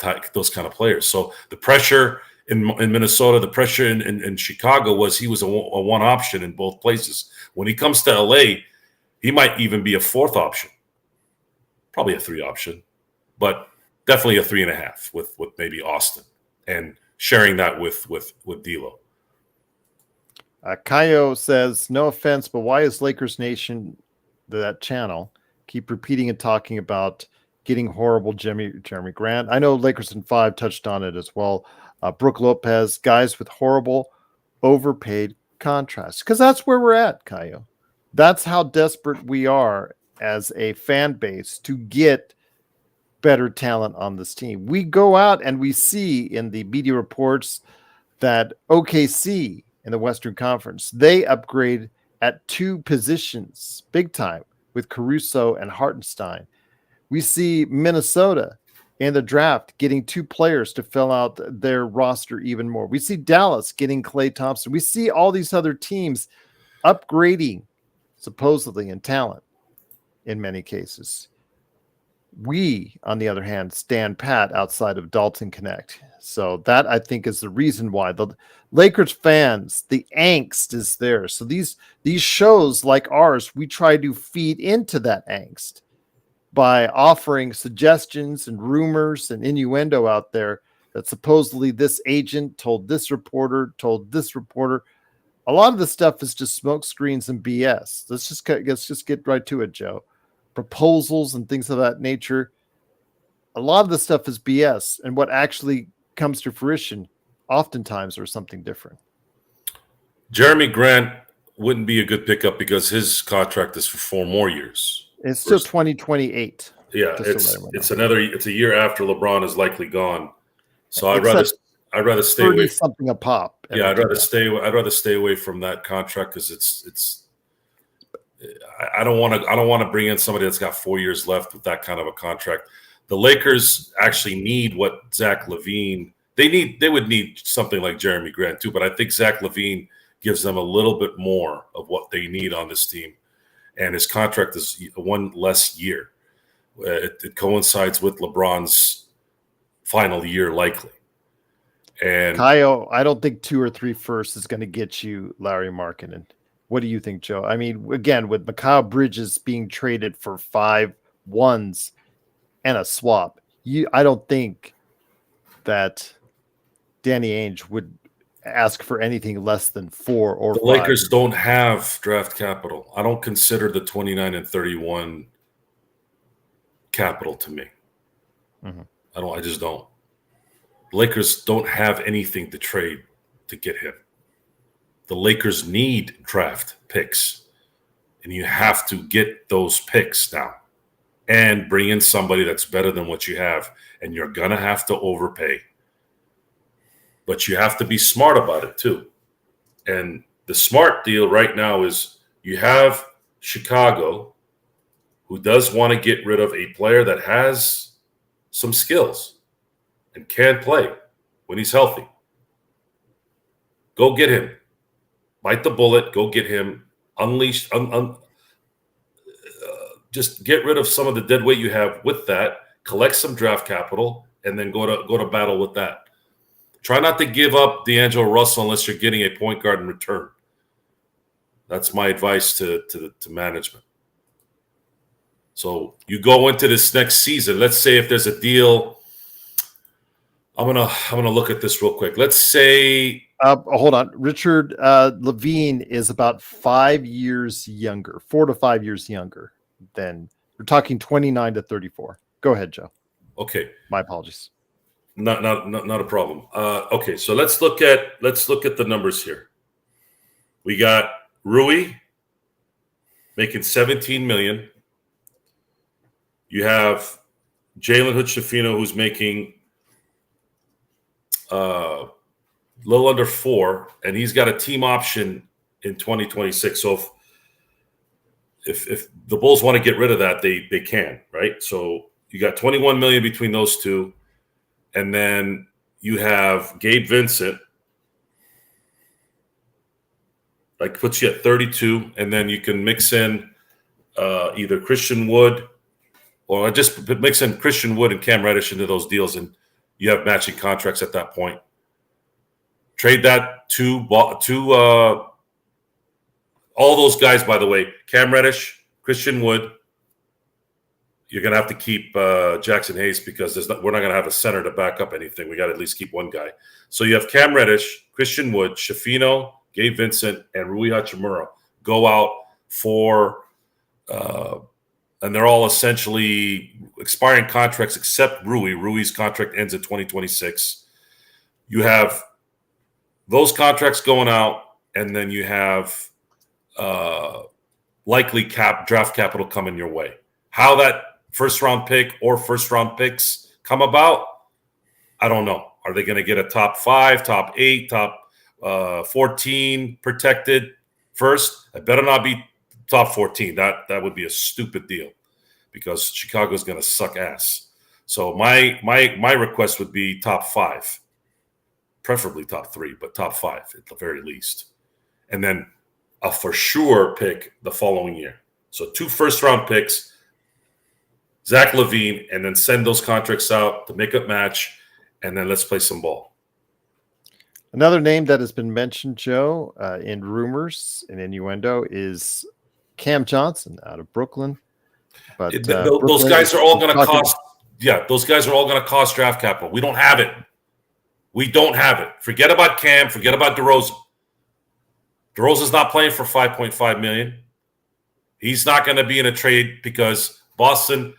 players. So the pressure in Minnesota, the pressure in Chicago was he was a one option in both places. When he comes to LA, he might even be a fourth option, probably a 3 option, but definitely a 3.5 with maybe Austin and sharing that with D'Lo. Kaio says, no offense, but why is Lakers Nation, that channel, keep repeating and talking about getting horrible Jeremy Grant? I know Lakers in 5 touched on it as well. Brooke Lopez, guys with horrible, overpaid contracts. Because that's where we're at, Kaio. That's how desperate we are as a fan base to get better talent on this team. We go out and we see in the media reports that OKC in the Western Conference, they upgrade at 2 positions big time with Caruso and Hartenstein. We see Minnesota in the draft getting 2 players to fill out their roster even more. We see Dallas getting Klay Thompson. We see all these other teams upgrading supposedly in talent in many cases. We, on the other hand, stand pat outside of Dalton Knecht. So that, I think, is the reason why the Lakers fans, the angst is there. So these shows like ours, we try to feed into that angst by offering suggestions and rumors and innuendo out there that supposedly this agent told this reporter. A lot of the stuff is just smoke screens and BS. Let's just get right to it, Joe. Proposals and things of that nature. A lot of the stuff is BS, and what actually comes to fruition oftentimes are something different. Jeremy Grant wouldn't be a good pickup because his contract is for 4 more years. It's still 2028. Yeah, it's a year after LeBron is likely gone. So I'd rather stay away. Something a pop. Yeah, I'd rather stay away from that contract because it's. I don't want to bring in somebody that's got 4 years left with that kind of a contract. The Lakers actually need what Zach LaVine. They would need something like Jeremy Grant too, but I think Zach LaVine gives them a little bit more of what they need on this team, and his contract is 1 less year. It coincides with LeBron's final year, likely. And Kaio, I don't think 2 or 3 firsts is going to get you Larry Markkinen. What do you think, Joe? I mean, again, with Mikal Bridges being traded for 5 ones and a swap, I don't think that Danny Ainge would ask for anything less than 4 or 5. The Lakers don't have draft capital. I don't consider the 29 and 31 capital to me. Mm-hmm. I just don't. The Lakers don't have anything to trade to get him. The Lakers need draft picks, and you have to get those picks now and bring in somebody that's better than what you have, and you're going to have to overpay. But you have to be smart about it too. And the smart deal right now is you have Chicago, who does want to get rid of a player that has some skills and can play when he's healthy. Go get him. Bite the bullet. Go get him. Unleash. Just get rid of some of the dead weight you have with that. Collect some draft capital, and then go to battle with that. Try not to give up D'Angelo Russell unless you're getting a point guard in return. That's my advice to management. So you go into this next season. Let's say if there's a deal. I'm gonna look at this real quick. Let's say. Hold on. Richard Levine is about 5 years younger, 4 to 5 years younger than we're talking 29 to 34. Go ahead, Joe. Okay. My apologies. Not a problem. Okay, so let's look at the numbers here. We got Rui making $17 million. You have Jalen Hood-Schifino, who's making a little under $4 million, and he's got a team option in 2026. So if the Bulls want to get rid of that, they can, right? So you got $21 million between those two, and then you have Gabe Vincent, like puts you at 32, and then you can mix in either Christian Wood, or just mix in Christian Wood and Cam Reddish into those deals, and you have matching contracts at that point. Trade that to all those guys, by the way, Cam Reddish, Christian Wood. You're going to have to keep Jackson Hayes because we're not going to have a center to back up anything. We got to at least keep one guy. So you have Cam Reddish, Christian Wood, Schifino, Gabe Vincent, and Rui Hachimura go out for and they're all essentially expiring contracts except Rui. Rui's contract ends in 2026. You have those contracts going out, and then you have likely draft capital coming your way. How that first-round pick or first-round picks come about, I don't know. Are they going to get a top 5, top 8, top 14 protected first? It better not be top 14. That would be a stupid deal because Chicago's going to suck ass. So my request would be top 5, preferably top 3, but top 5 at the very least. And then a for sure pick the following year. So 2 first-round picks, Zach LaVine, and then send those contracts out to make up match, and then let's play some ball. Another name that has been mentioned, Joe, in rumors and innuendo is Cam Johnson out of Brooklyn. But those guys are all going to cost. Yeah, those guys are all going to cost draft capital. We don't have it. We don't have it. Forget about Cam. Forget about DeRozan. DeRozan's not playing for $5.5 million. He's not going to be in a trade because Chicago's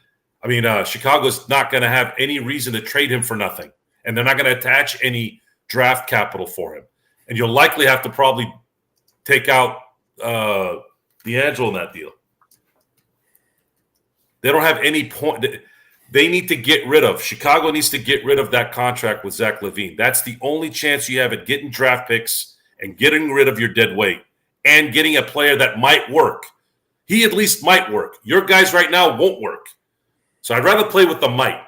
not going to have any reason to trade him for nothing, and they're not going to attach any draft capital for him. And you'll likely have to probably take out D'Angelo in that deal. They don't have any point. They need to get rid of. Chicago needs to get rid of that contract with Zach LaVine. That's the only chance you have at getting draft picks and getting rid of your dead weight and getting a player that might work. He at least might work. Your guys right now won't work. So I'd rather play with the might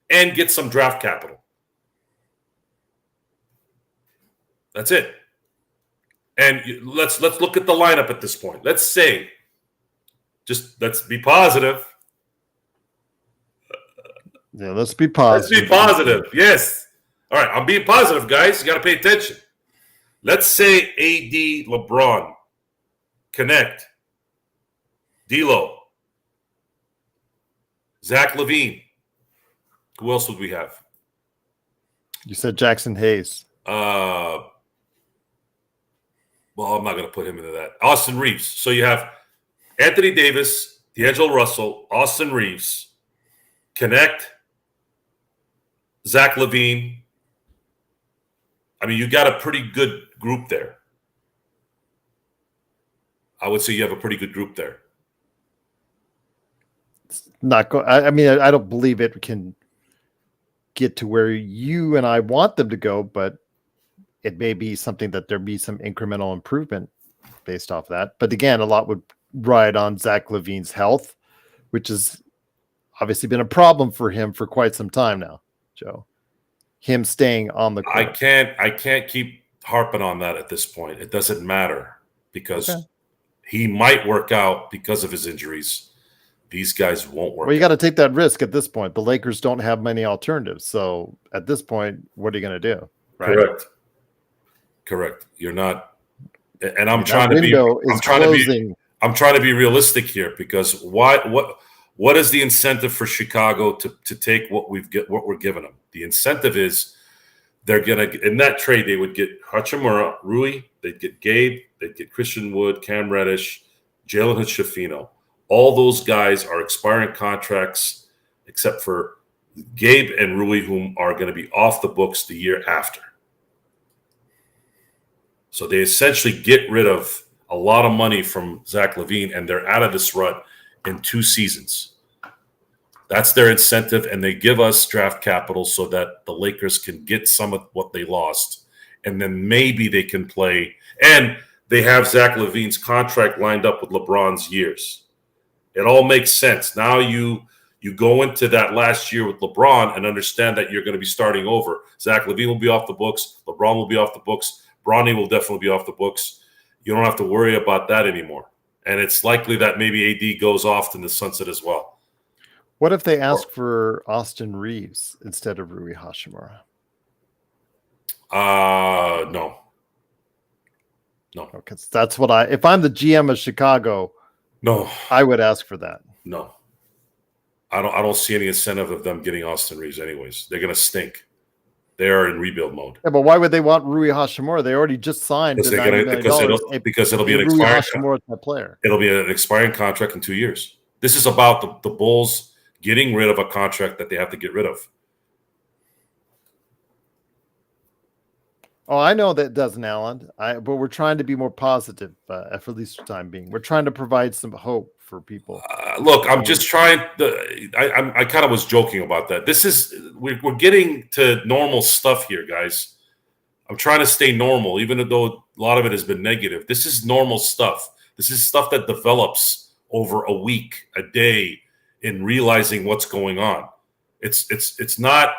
and get some draft capital. That's it. And let's look at the lineup at this point. Let's be positive. Yeah, let's be positive. Let's be positive. Yes. All right, I'm being positive, guys. You got to pay attention. Let's say AD, LeBron, Knecht, D'Lo, Zach LaVine. Who else would we have? You said Jackson Hayes. Well, I'm not going to put him into that. Austin Reeves. So you have Anthony Davis, D'Angelo Russell, Austin Reeves, Knecht, Zach LaVine. I mean, you got a pretty good group there. I would say you have a pretty good group there. I don't believe it can get to where you and I want them to go, but it may be something that there be some incremental improvement based off that. But again, a lot would ride on Zach LaVine's health, which has obviously been a problem for him for quite some time now, Joe. Him staying on the court. I can't keep harping on that at this point. It doesn't matter because he might work out because of his injuries. These guys won't work. Well, you got to take that risk at this point. The Lakers don't have many alternatives. So at this point, what are you going to do? Right? Correct. You're not. And I'm trying to be realistic here because what is the incentive for Chicago to take what we're giving them? The incentive is they're gonna in that trade they would get Hachimura, Rui, they'd get Gabe, they'd get Christian Wood, Cam Reddish, Jalen Hood-Schifino. All those guys are expiring contracts except for Gabe and Rui, whom are going to be off the books the year after. So they essentially get rid of a lot of money from Zach LaVine, and they're out of this rut in 2 seasons. That's their incentive, and they give us draft capital so that the Lakers can get some of what they lost, and then maybe they can play. And they have Zach LaVine's contract lined up with LeBron's years. It all makes sense. Now you go into that last year with LeBron and understand that you're going to be starting over. Zach LaVine will be off the books. LeBron will be off the books. Bronny will definitely be off the books. You don't have to worry about that anymore. And it's likely that maybe AD goes off in the sunset as well. What if they ask for Austin Reeves instead of Rui Hachimura? No. Because that's what if I'm the GM of Chicago, no, I would ask for that. No. I don't see any incentive of them getting Austin Reeves anyways. They're going to stink. They are in rebuild mode. Yeah, but why would they want Rui Hachimura? They already just signed because it'll be an expiring It'll be an expiring contract in 2 years. This is about the Bulls getting rid of a contract that they have to get rid of. Oh, I know that doesn't, Alan. But we're trying to be more positive, for at least the time being. We're trying to provide some hope for people. Look, I'm just trying. I kind of was joking about that. We're getting to normal stuff here, guys. I'm trying to stay normal, even though a lot of it has been negative. This is normal stuff. This is stuff that develops over a week, a day, in realizing what's going on. It's not.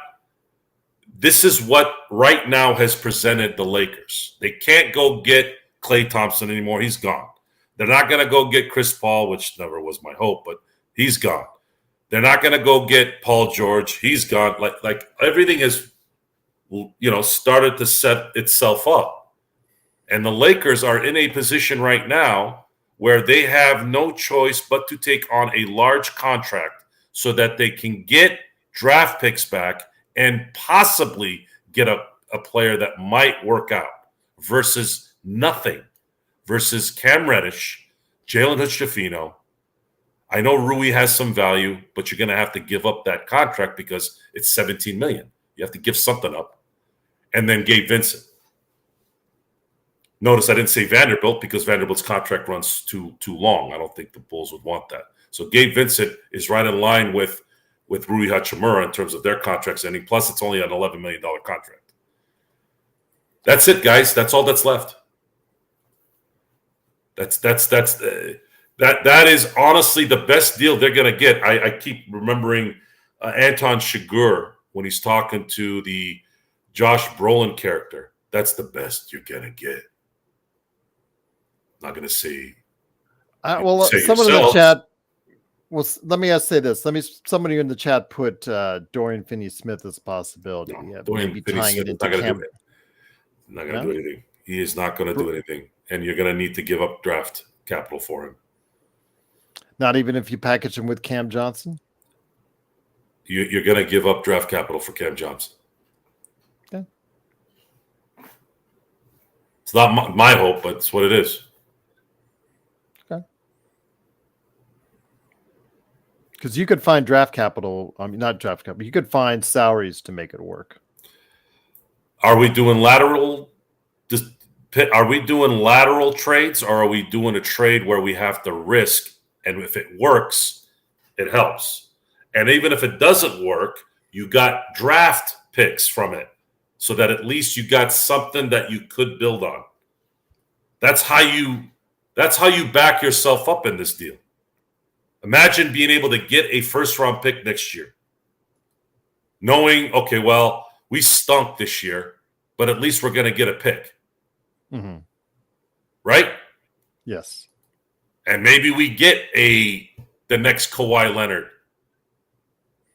This is what right now has presented the Lakers. They can't go get Klay Thompson anymore. He's gone. They're not going to go get Chris Paul, which never was my hope, but he's gone. They're not going to go get Paul George. He's gone. Like everything has, started to set itself up. And the Lakers are in a position right now where they have no choice but to take on a large contract so that they can get draft picks back and possibly get a player that might work out versus nothing, versus Cam Reddish, Jalen Hood-Schifino. I know Rui has some value, but you're going to have to give up that contract because it's $17 million. You have to give something up. And then Gabe Vincent. Notice I didn't say Vanderbilt because Vanderbilt's contract runs too long. I don't think the Bulls would want that. So Gabe Vincent is right in line with Rui Hachimura in terms of their contracts ending. Plus, it's only an $11 million contract. That's it, guys. That's all that's left. That is honestly the best deal they're going to get. I keep remembering Anton Chigurh when he's talking to the Josh Brolin character. That's the best you're going to get. I'm not going to say. Someone in the chat. Well, let me say this. Somebody in the chat put Dorian Finney-Smith as a possibility. No, Dorian Finney-Smith is not going to do it. Not going to do anything. He is not going to do anything, and you're going to need to give up draft capital for him. Not even if you package him with Cam Johnson? You're going to give up draft capital for Cam Johnson. Okay. It's not my hope, but it's what it is. Because you could find draft capital. Not draft capital. You could find salaries to make it work. Are we doing lateral? Are we doing lateral trades, or are we doing a trade where we have to risk? And if it works, it helps. And even if it doesn't work, you got draft picks from it, so that at least you got something that you could build on. That's how you back yourself up in this deal. Imagine being able to get a first-round pick next year. Knowing, okay, well, we stunk this year, but at least we're going to get a pick. Mm-hmm. Right? Yes. And maybe we get the next Kawhi Leonard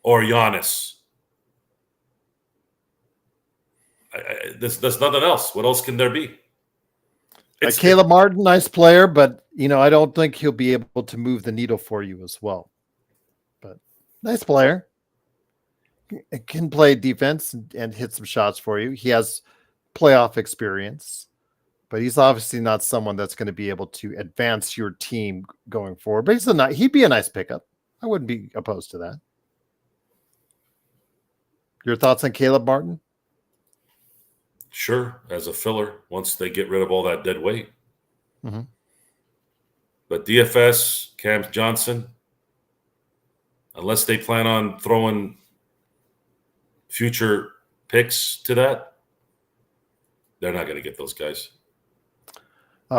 or Giannis. There's nothing else. What else can there be? Caleb Martin, nice player, but I don't think he'll be able to move the needle for you as well. But nice player. Can play defense and hit some shots for you. He has playoff experience, but he's obviously not someone that's going to be able to advance your team going forward. But he'd be a nice pickup. I wouldn't be opposed to that. Your thoughts on Caleb Martin? Sure, as a filler, once they get rid of all that dead weight. Mm-hmm. But DFS, Cam Johnson, unless they plan on throwing future picks to that, they're not going to get those guys.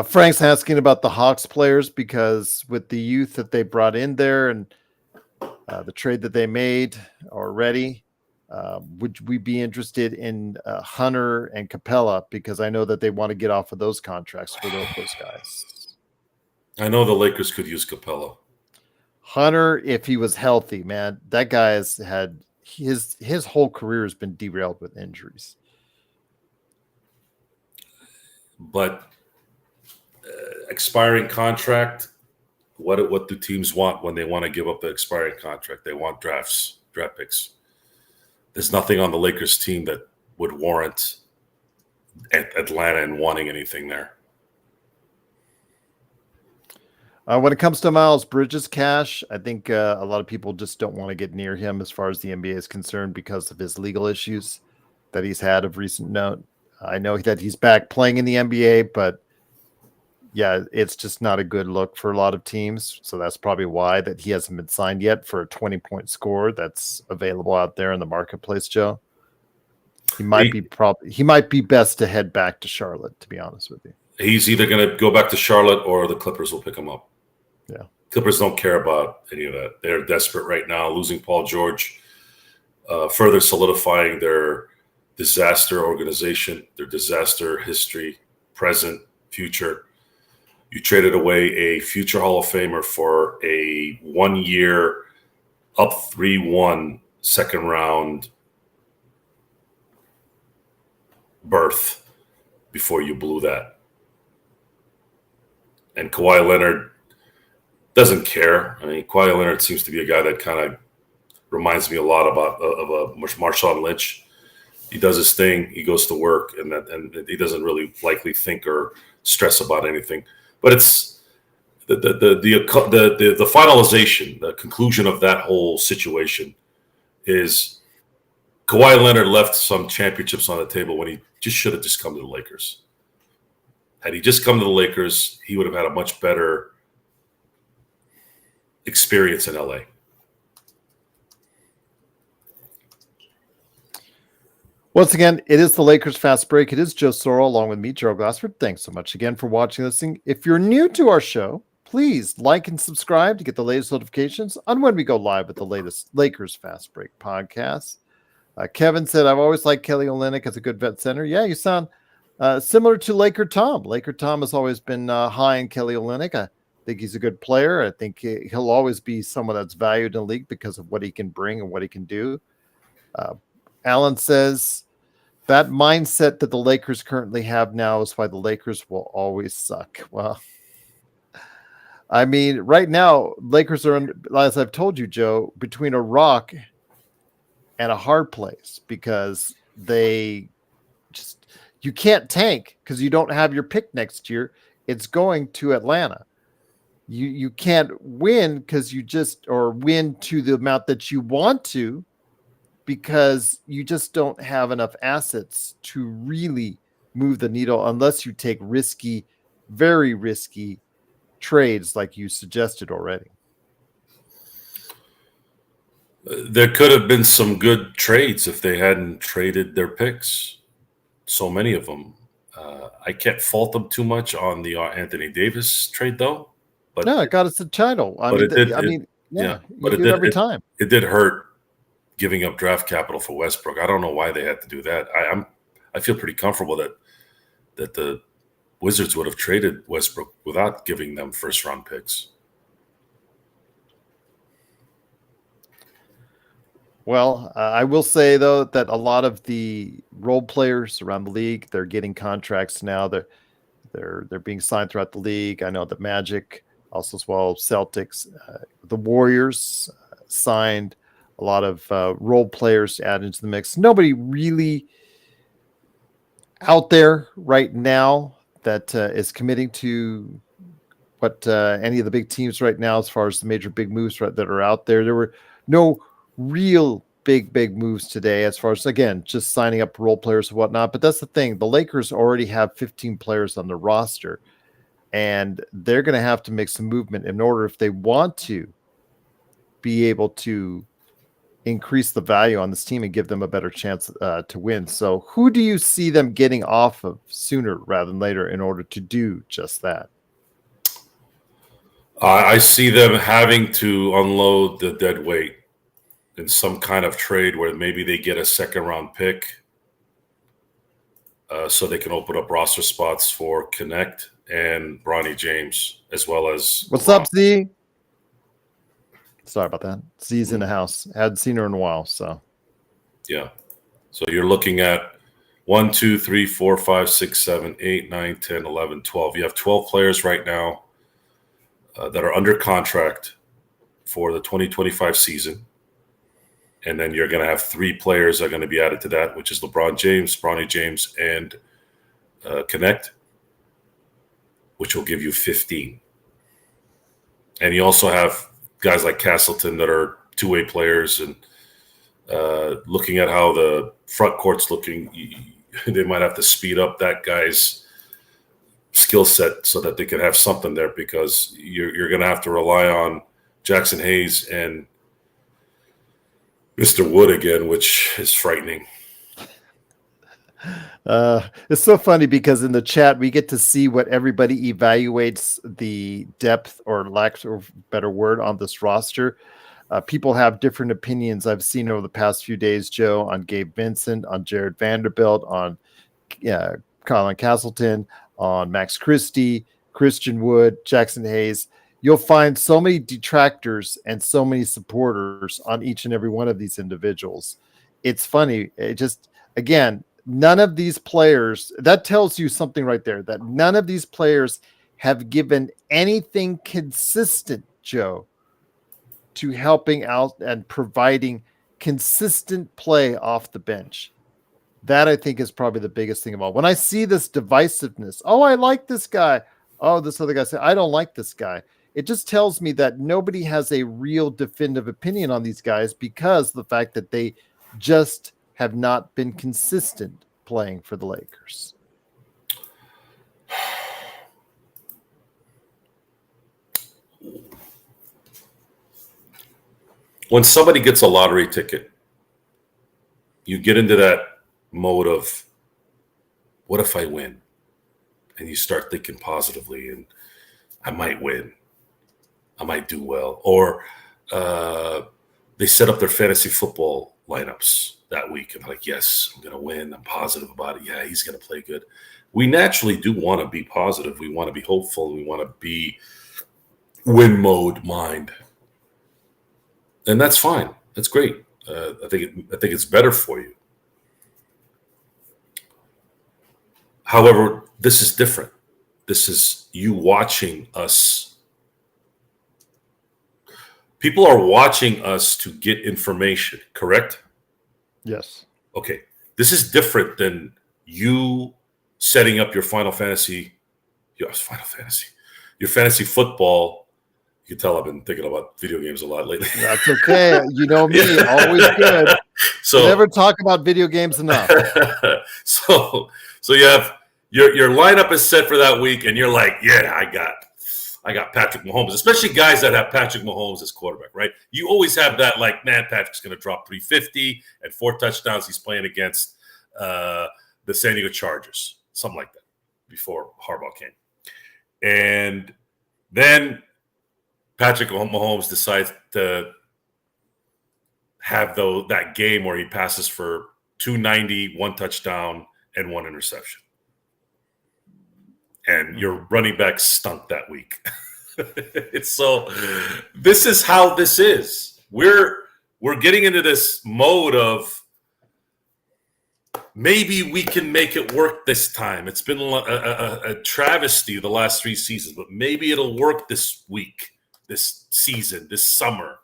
Frank's asking about the Hawks players because with the youth that they brought in there and the trade that they made already, would we be interested in Hunter and Capella? Because I know that they want to get off of those contracts for those guys. I know the Lakers could use Capella. Hunter, if he was healthy, man, that guy has had his whole career has been derailed with injuries. But expiring contract, what do teams want when they want to give up the expiring contract? They want draft picks. There's nothing on the Lakers team that would warrant Atlanta and wanting anything there. When it comes to Miles Bridges cash, I think a lot of people just don't want to get near him as far as the NBA is concerned because of his legal issues that he's had of recent note. I know that he's back playing in the NBA, but yeah, it's just not a good look for a lot of teams. So that's probably why that he hasn't been signed yet for a 20-point score that's available out there in the marketplace, Joe. He might be best to head back to Charlotte, to be honest with you. He's either going to go back to Charlotte or the Clippers will pick him up. Yeah. Clippers don't care about any of that. They're desperate right now, losing Paul George, further solidifying their disaster organization, their disaster history, present, future. You traded away a future Hall of Famer for a 1 year up 3-1 second round berth before you blew that. And Kawhi Leonard doesn't care. I mean, Kawhi Leonard seems to be a guy that kind of reminds me a lot of a Marshawn Lynch. He does his thing. He goes to work, and he doesn't really likely think or stress about anything. But it's the finalization, the conclusion of that whole situation is Kawhi Leonard left some championships on the table when he just should have just come to the Lakers. Had he just come to the Lakers, he would have had a much better experience in LA. Once again, it is the Lakers Fast Break. It is Joe Sorrell along with me, Gerald Glassford. Thanks so much again for watching and listening. If you're new to our show, please like and subscribe to get the latest notifications on when we go live with the latest Lakers Fast Break podcast. Kevin said, I've always liked Kelly Olynyk as a good vet center. Yeah, you sound similar to Laker Tom. Laker Tom has always been high in Kelly Olynyk. I think he's a good player. I think he'll always be someone that's valued in the league because of what he can bring and what he can do. Alan says, that mindset that the Lakers currently have now is why the Lakers will always suck. Well, I mean, right now, Lakers are, as I've told you, Joe, between a rock and a hard place because you can't tank because you don't have your pick next year. It's going to Atlanta. You can't win because win to the amount that you want to, because you just don't have enough assets to really move the needle unless you take risky, very risky trades like you suggested already. There could have been some good trades if they hadn't traded their picks. So many of them. I can't fault them too much on the Anthony Davis trade, though. But no, it got us the title. But it did every time. It did hurt giving up draft capital for Westbrook. I don't know why they had to do that. I feel pretty comfortable that the Wizards would have traded Westbrook without giving them first round picks. Well, I will say though that a lot of the role players around the league, they're getting contracts now. They're being signed throughout the league. I know the Magic, also as well Celtics, the Warriors signed a lot of role players to add into the mix. Nobody really out there right now that is committing to what any of the big teams right now, as far as the major big moves that are out there. There were no real big moves today as far as, again, just signing up role players and whatnot. But that's the thing. The Lakers already have 15 players on the roster, and they're going to have to make some movement in order, if they want to be able to increase the value on this team and give them a better chance to win. So who do you see them getting off of sooner rather than later in order to do just that? I see them having to unload the dead weight in some kind of trade where maybe they get a second-round pick so they can open up roster spots for Knecht and Bronny James, as well as What's LeBron. up, Z? Sorry about that. Z's in the house. Hadn't seen her in a while, so. Yeah. So you're looking at 1, 2, 3, 4, 5, 6, 7, 8, 9, 10, 11, 12. You have 12 players right now that are under contract for the 2025 season. And then you're going to have 3 players that are going to be added to that, which is LeBron James, Bronny James, and Knecht, which will give you 15. And you also have guys like Castleton that are two-way players, and looking at how the front court's looking, they might have to speed up that guy's skill set so that they can have something there, because you're going to have to rely on Jackson Hayes and Mr. Wood again, which is frightening. It's so funny because in the chat we get to see what everybody evaluates the depth, or lack of better word, on this roster. People have different opinions. I've seen over the past few days, Joe, on Gabe Vincent, on Jared Vanderbilt, on Colin Castleton, on Max Christie, Christian Wood, Jackson Hayes. You'll find so many detractors and so many supporters on each and every one of these individuals. It's funny. It just, again, none of these players, that tells you something right there, that none of these players have given anything consistent, Joe, to helping out and providing consistent play off the bench. That, I think, is probably the biggest thing of all. When I see this divisiveness, oh, I like this guy. Oh, this other guy said, I don't like this guy. It just tells me that nobody has a real definitive opinion on these guys, because the fact that they just have not been consistent playing for the Lakers. When somebody gets a lottery ticket, you get into that mode of, what if I win? And you start thinking positively, and I might win. I might do well. Or they set up their fantasy football lineups that week and like, yes, I'm going to win. I'm positive about it. Yeah, he's going to play good. We naturally do want to be positive. We want to be hopeful. We want to be win mode mind. And that's fine. That's great. I think it's better for you. However, this is different. This is you watching us. People are watching us to get information, correct? Yes. Okay. This is different than you setting up your your fantasy football. You can tell I've been thinking about video games a lot lately. That's okay. You know me, always good. So never talk about video games enough. So you have your lineup is set for that week, and you're like, yeah, I got Patrick Mahomes, especially guys that have Patrick Mahomes as quarterback, right? You always have that, like, man, Patrick's going to drop 350 and 4 touchdowns. He's playing against the San Diego Chargers, something like that, before Harbaugh came. And then Patrick Mahomes decides to have that game where he passes for 290, 1 touchdown, and 1 interception. And your running back stunk that week. So this is how this is. We're getting into this mode of maybe we can make it work this time. It's been a travesty the last 3 seasons, but maybe it'll work this week, this season, this summer.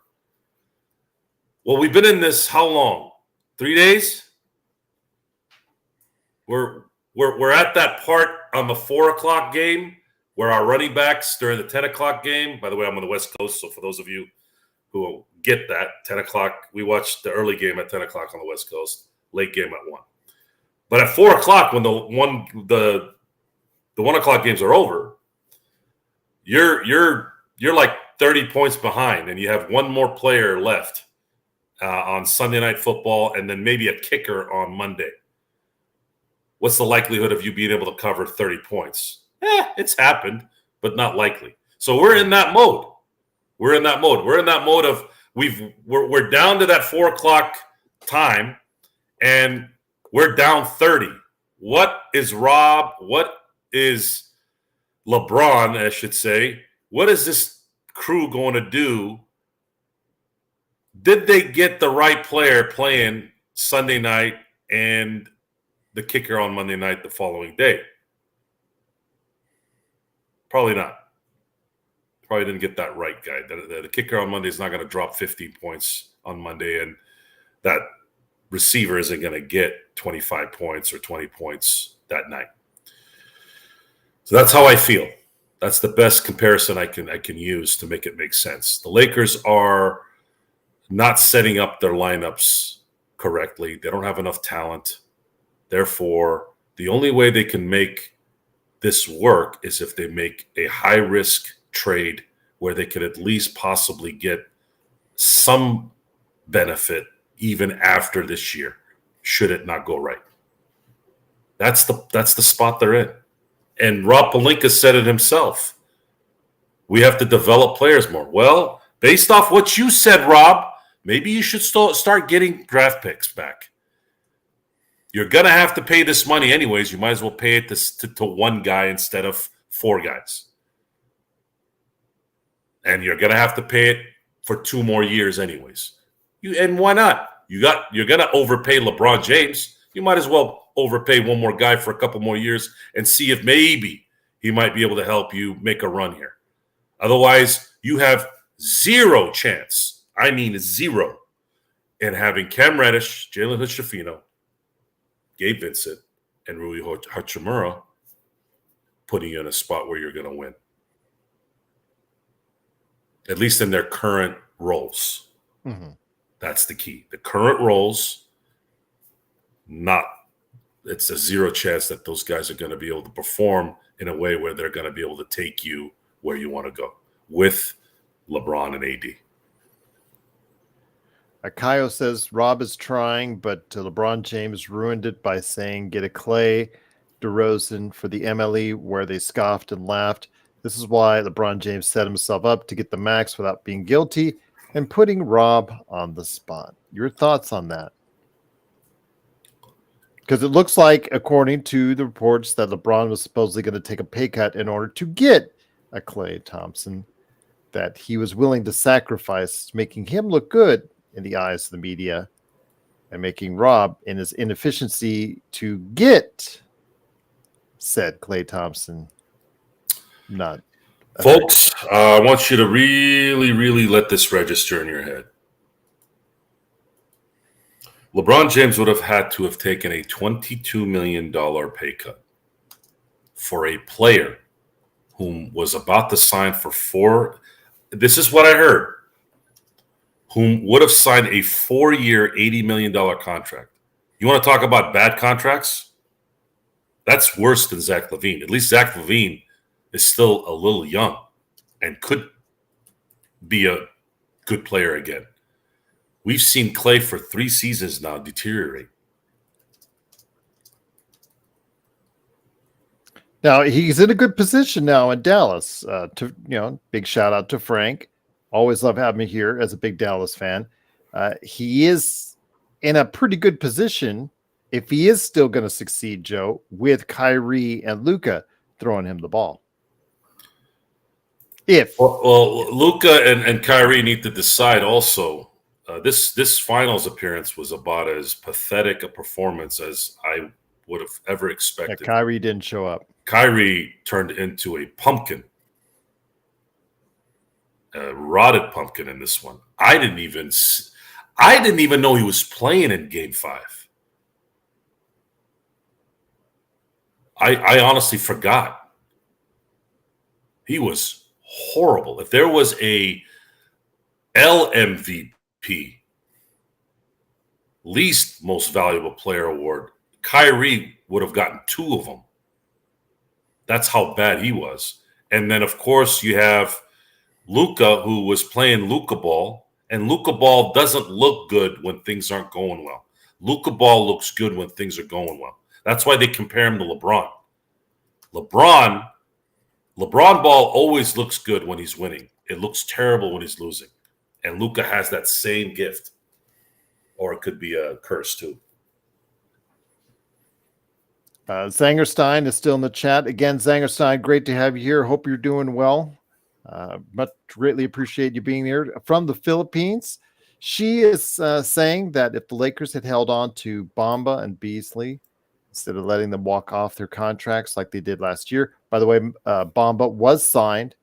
Well, we've been in this how long? 3 days? We're at that part on the 4 o'clock game where our running backs during the 10 o'clock game. By the way, I'm on the West Coast, so for those of you who get that 10 o'clock. We watched the early game at 10 o'clock on the West Coast, late game at 1. But at 4 o'clock, when the 1 o'clock games are over, you're like 30 points behind, and you have one more player left on Sunday Night Football, and then maybe a kicker on Monday. What's the likelihood of you being able to cover 30 points? It's happened, but not likely. So we're in that mode. We're in that mode of we're down to that 4 o'clock time, and we're down 30. What is Rob? What is LeBron, I should say? What is this crew going to do? Did they get the right player playing Sunday night and the kicker on Monday night the following day? Probably not. Probably didn't get that right, guy. The kicker on Monday is not going to drop 15 points on Monday, and that receiver isn't going to get 25 points or 20 points that night. So that's how I feel. That's the best comparison I can use to make it make sense. The Lakers are not setting up their lineups correctly. They don't have enough talent. Therefore, the only way they can make this work is if they make a high-risk trade where they could at least possibly get some benefit even after this year, should it not go right. That's the spot they're in. And Rob Pelinka said it himself. We have to develop players more. Well, based off what you said, Rob, maybe you should start getting draft picks back. You're going to have to pay this money anyways. You might as well pay it to one guy instead of 4 guys. And you're going to have to pay it for 2 more years anyways. And why not? You're going to overpay LeBron James. You might as well overpay one more guy for a couple more years and see if maybe he might be able to help you make a run here. Otherwise, you have zero chance, I mean zero, in having Cam Reddish, Jalen Hood-Schifino, Gabe Vincent, and Rui Hachimura putting you in a spot where you're going to win. At least in their current roles. Mm-hmm. That's the key. The current roles, it's a zero chance that those guys are going to be able to perform in a way where they're going to be able to take you where you want to go with LeBron and AD. Akayo says Rob is trying, but LeBron James ruined it by saying get a Clay DeRozan for the MLE where they scoffed and laughed. This is why LeBron James set himself up to get the max without being guilty and putting Rob on the spot. Your thoughts on that? Because it looks like, according to the reports, that LeBron was supposedly going to take a pay cut in order to get a Klay Thompson, that he was willing to sacrifice, making him look good in the eyes of the media and making Rob, in his inefficiency to get said Klay Thompson, not. Folks, I want you to really, really let this register in your head. LeBron James would have had to have taken a $22 million pay cut for a player whom was about to sign for 4. This is what I heard. Whom would have signed a 4-year, $80 million contract. You want to talk about bad contracts? That's worse than Zach LaVine. At least Zach LaVine is still a little young and could be a good player again. We've seen Klay for 3 seasons now deteriorate. Now he's in a good position now in Dallas. Big shout out to Frank. Always love having him here as a big Dallas fan. He is in a pretty good position if he is still going to succeed, Joe, with Kyrie and Luka throwing him the ball. Well, Luka and Kyrie need to decide also. This finals appearance was about as pathetic a performance as I would have ever expected. Yeah, Kyrie didn't show up. Kyrie turned into a pumpkin, a rotted pumpkin in this one. I didn't even know he was playing in Game 5. I honestly forgot. He was horrible. If there was a LMVP, least most valuable player award. Kyrie would have gotten 2 of them. That's how bad he was. And then, of course, you have Luka, who was playing Luka ball, and Luka ball doesn't look good when things aren't going well. Luka ball looks good when things are going well. That's why they compare him to LeBron. LeBron ball always looks good when he's winning. It looks terrible when he's losing. And Luka has that same gift. Or it could be a curse too. Zangerstein is still in the chat. Again, Zangerstein, great to have you here. Hope you're doing well. But greatly appreciate you being here. From the Philippines, she is saying that if the Lakers had held on to Bamba and Beasley instead of letting them walk off their contracts like they did last year. By the way, Bamba was signed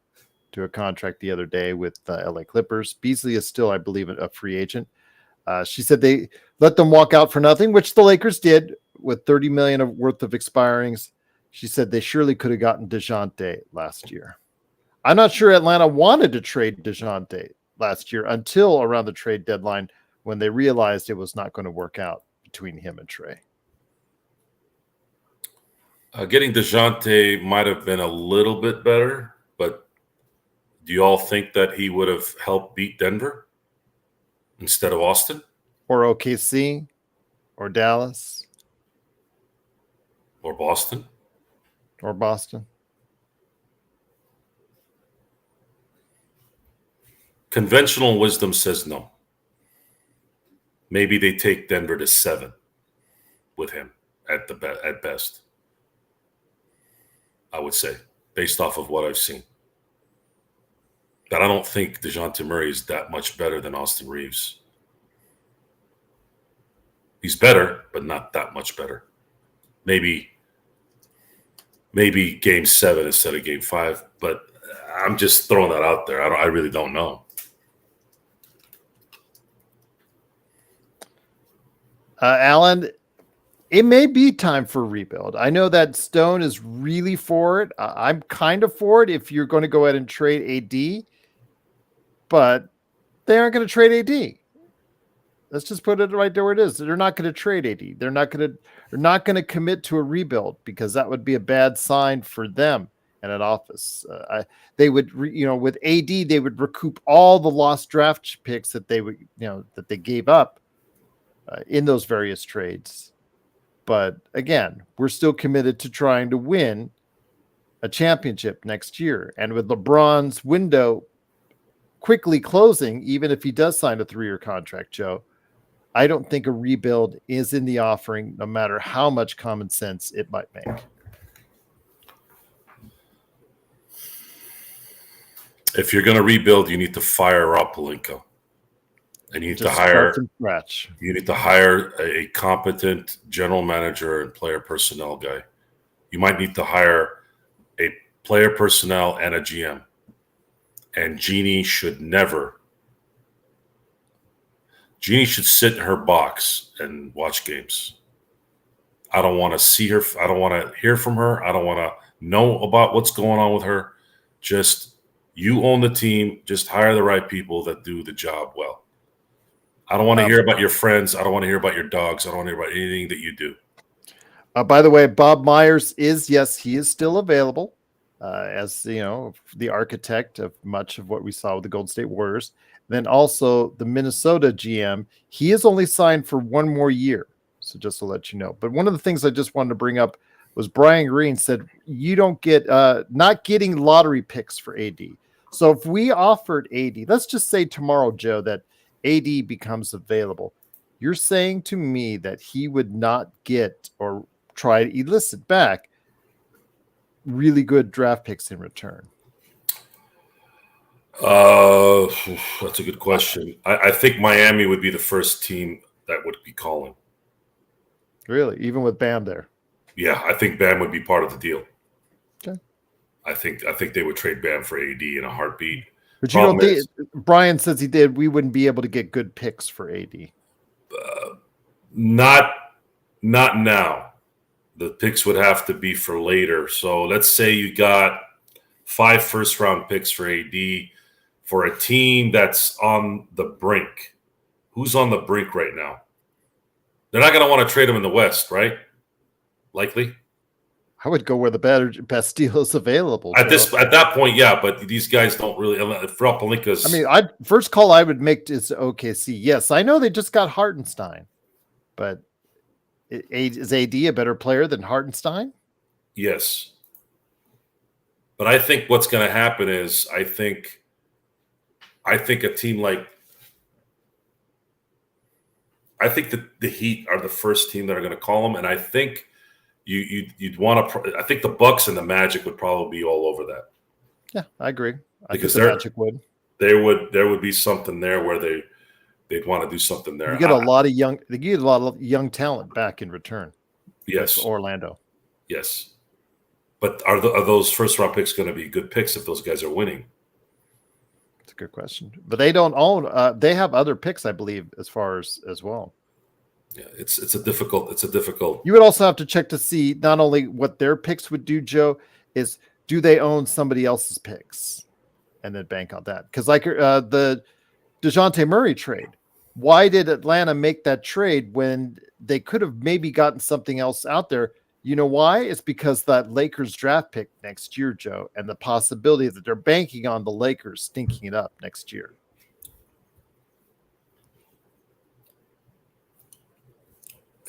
to a contract the other day with the LA Clippers. Beasley is still, I believe, a free agent. She said they let them walk out for nothing, which the Lakers did with $30 million worth of expirings. She said they surely could have gotten DeJounte last year. I'm not sure Atlanta wanted to trade DeJounte last year until around the trade deadline when they realized it was not going to work out between him and Trey. Getting DeJounte might have been a little bit better, but do you all think that he would have helped beat Denver instead of Austin? Or OKC? Or Dallas? Or Boston? Or Boston? Conventional wisdom says no. Maybe they take Denver to 7 with him at best. I would say, based off of what I've seen. But I don't think DeJounte Murray is that much better than Austin Reeves. He's better, but not that much better. Maybe game 7 instead of game 5, but I'm just throwing that out there. I really don't know. Alan, it may be time for a rebuild. I know that Stone is really for it. I'm kind of for it if you're going to go ahead and trade AD, but they aren't going to trade AD. Let's just put it right there where it is. They're not going to trade AD. They're not going to commit to a rebuild because that would be a bad sign for them and an office. They would, with AD, they would recoup all the lost draft picks that they would, that they gave up in those various trades. But again, we're still committed to trying to win a championship next year. And with LeBron's window quickly closing, even if he does sign a 3-year contract, Joe, I don't think a rebuild is in the offering, no matter how much common sense it might make. If you're going to rebuild, you need to fire Rob Pelinka. And you need to hire from scratch. You need to hire a competent general manager and player personnel guy. You might need to hire a player personnel and a GM. And Jeannie should sit in her box and watch games. I don't want to see her. I don't want to hear from her. I don't want to know about what's going on with her. Just you own the team. Just hire the right people that do the job well. I don't want to hear about your friends. I don't want to hear about your dogs. I don't want to hear about anything that you do. By the way, Bob Myers he is still available as, the architect of much of what we saw with the Golden State Warriors. Then also the Minnesota GM, he is only signed for 1 more year. So just to let you know. But one of the things I just wanted to bring up was Brian Green said, you don't get not getting lottery picks for AD. So if we offered AD, let's just say tomorrow, Joe, that AD becomes available, you're saying to me that he would not get or try to elicit back really good draft picks in return? That's a good question. I think Miami would be the first team that would be calling. Really? Even with Bam there? Yeah, I think Bam would be part of the deal. Okay. I think they would trade Bam for AD in a heartbeat. But you don't think Brian says he did, we wouldn't be able to get good picks for AD? Not now. The picks would have to be for later. So let's say you got 5 first-round picks for AD, for a team that's on the brink. Who's on the brink right now? They're not going to want to trade him in the West, right? Likely. I would go where the best deal is available. At that point, yeah, but these guys don't really. For Pelinka's, I mean, first call I would make is OKC. Yes, I know they just got Hartenstein, but is AD a better player than Hartenstein? Yes. But I think what's going to happen is I think a team like that the Heat are the first team that are going to call them, and I think you'd want to. I think the Bucks and the Magic would probably be all over that. Yeah, I agree. Because the Magic would. There would be something there where they'd want to do something there. You get a lot of young talent back in return. Yes, Orlando. Yes, but are those first round picks going to be good picks if those guys are winning? That's a good question. But they don't own. They have other picks, I believe, as well. Yeah, it's a difficult. You would also have to check to see not only what their picks would do, Joe, is do they own somebody else's picks, and then bank on that. Because like the DeJounte Murray trade, why did Atlanta make that trade when they could have maybe gotten something else out there? You know why? It's because that Lakers draft pick next year, Joe, and the possibility that they're banking on the Lakers stinking it up next year.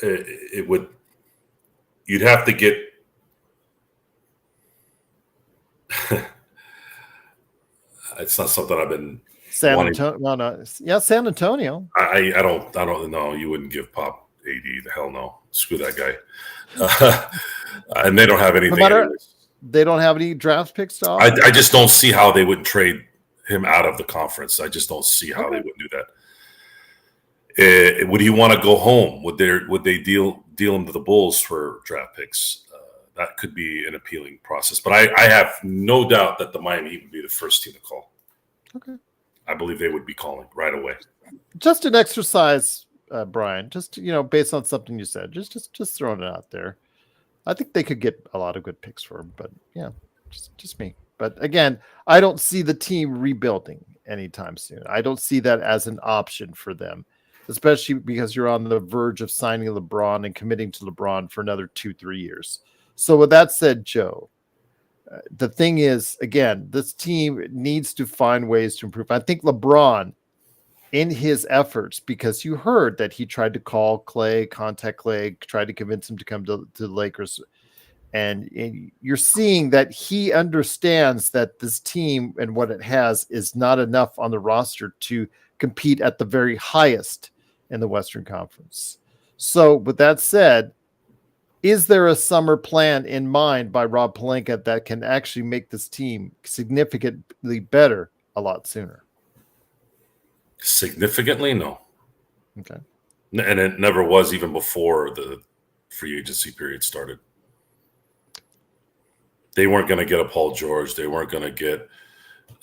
It would. You'd have to get. It's not something I've been. San Antonio. No. Yeah, San Antonio. I don't know. You wouldn't give Pop AD. The hell no. Screw that guy. And they don't have anything. They don't have any draft picks to offer. I just don't see how they would trade him out of the conference. I just don't see how they would do that. Would he want to go home? Would they deal him to the Bulls for draft picks? That could be an appealing process. But I have no doubt that the Miami Heat would be the first team to call. Okay. I believe they would be calling right away. Just an exercise, Brian. Just based on something you said. Just throwing it out there. I think they could get a lot of good picks for him. But yeah, just me. But again, I don't see the team rebuilding anytime soon. I don't see that as an option for them, especially because you're on the verge of signing LeBron and committing to LeBron for another 2-3 years. So with that said, Joe, the thing is, again, this team needs to find ways to improve. I think LeBron, in his efforts, because you heard that he tried to call Clay, contact Clay, tried to convince him to come to the Lakers. And you're seeing that he understands that this team and what it has is not enough on the roster to compete at the very highest in the Western Conference. So with that said, is there a summer plan in mind by Rob Pelinka that can actually make this team significantly better a lot sooner? Significantly, no. Okay. And it never was even before the free agency period started. They weren't going to get a Paul George. They weren't going to get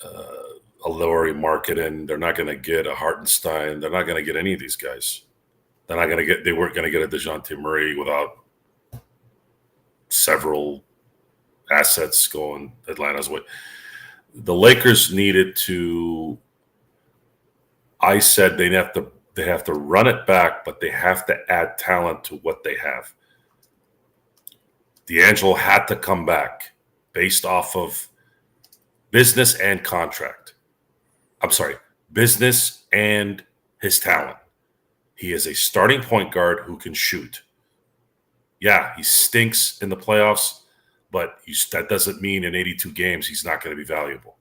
a Lauri Markkanen. They're not going to get a Hartenstein. They're not going to get any of these guys. They weren't going to get a DeJounte Murray without several assets going Atlanta's way. The Lakers needed to. I said they have to run it back, but they have to add talent to what they have. D'Angelo had to come back based off of business and contract. I'm sorry, business and his talent. He is a starting point guard who can shoot. Yeah, he stinks in the playoffs, but that doesn't mean in 82 games he's not going to be valuable.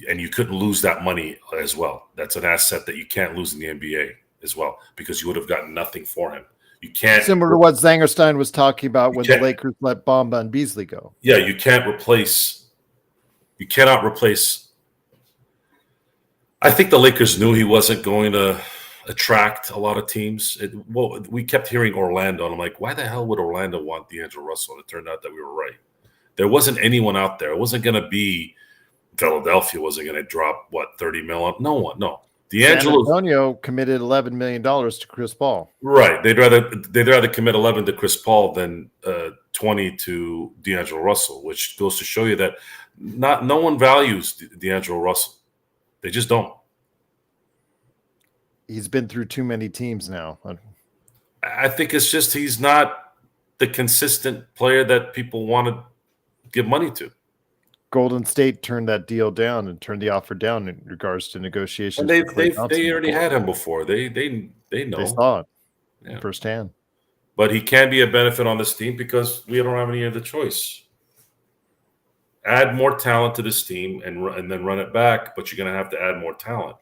And you couldn't lose that money as well. That's an asset that you can't lose in the NBA as well, because you would have gotten nothing for him. You can't. Similar to what Zangerstein was talking about when the Lakers let Bamba and Beasley go. Yeah, you cannot replace. I think the Lakers knew he wasn't going to attract a lot of teams. We kept hearing Orlando, and I'm like, why the hell would Orlando want D'Angelo Russell? And it turned out that we were right. There wasn't anyone out there. It wasn't going to be Philadelphia wasn't going to drop, $30 million? No. San D'Angelo, Antonio committed $11 million to Chris Paul. right? They'd rather commit 11 to Chris Paul than 20 to D'Angelo Russell, which goes to show you that no one values D'Angelo Russell. They just don't. He's been through too many teams now. I think it's just he's not the consistent player that people want to give money to. Golden State turned that deal down and turned the offer down in regards to negotiations. And they already had him before. They know. They saw it Yeah. firsthand. But he can be a benefit on this team because we don't have any other choice. Add more talent to this team and then run it back, but you're going to have to add more talent.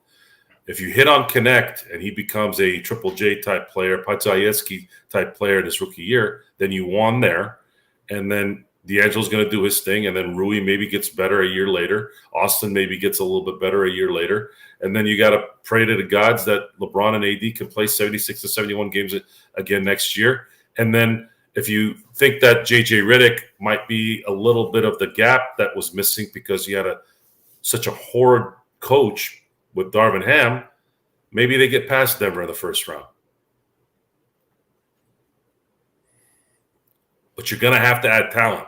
If you hit on Knecht and he becomes a Triple J type player, Patsayevsky type player in his rookie year, then you won there. And then D'Angelo's going to do his thing, and then Rui maybe gets better a year later. Austin maybe gets a little bit better a year later. And then you got to pray to the gods that LeBron and AD can play 76 to 71 games again next year. And then if you think that JJ Redick might be a little bit of the gap that was missing because you had such a horrid coach with Darvin Ham, maybe they get past Denver in the first round. But you're going to have to add talent.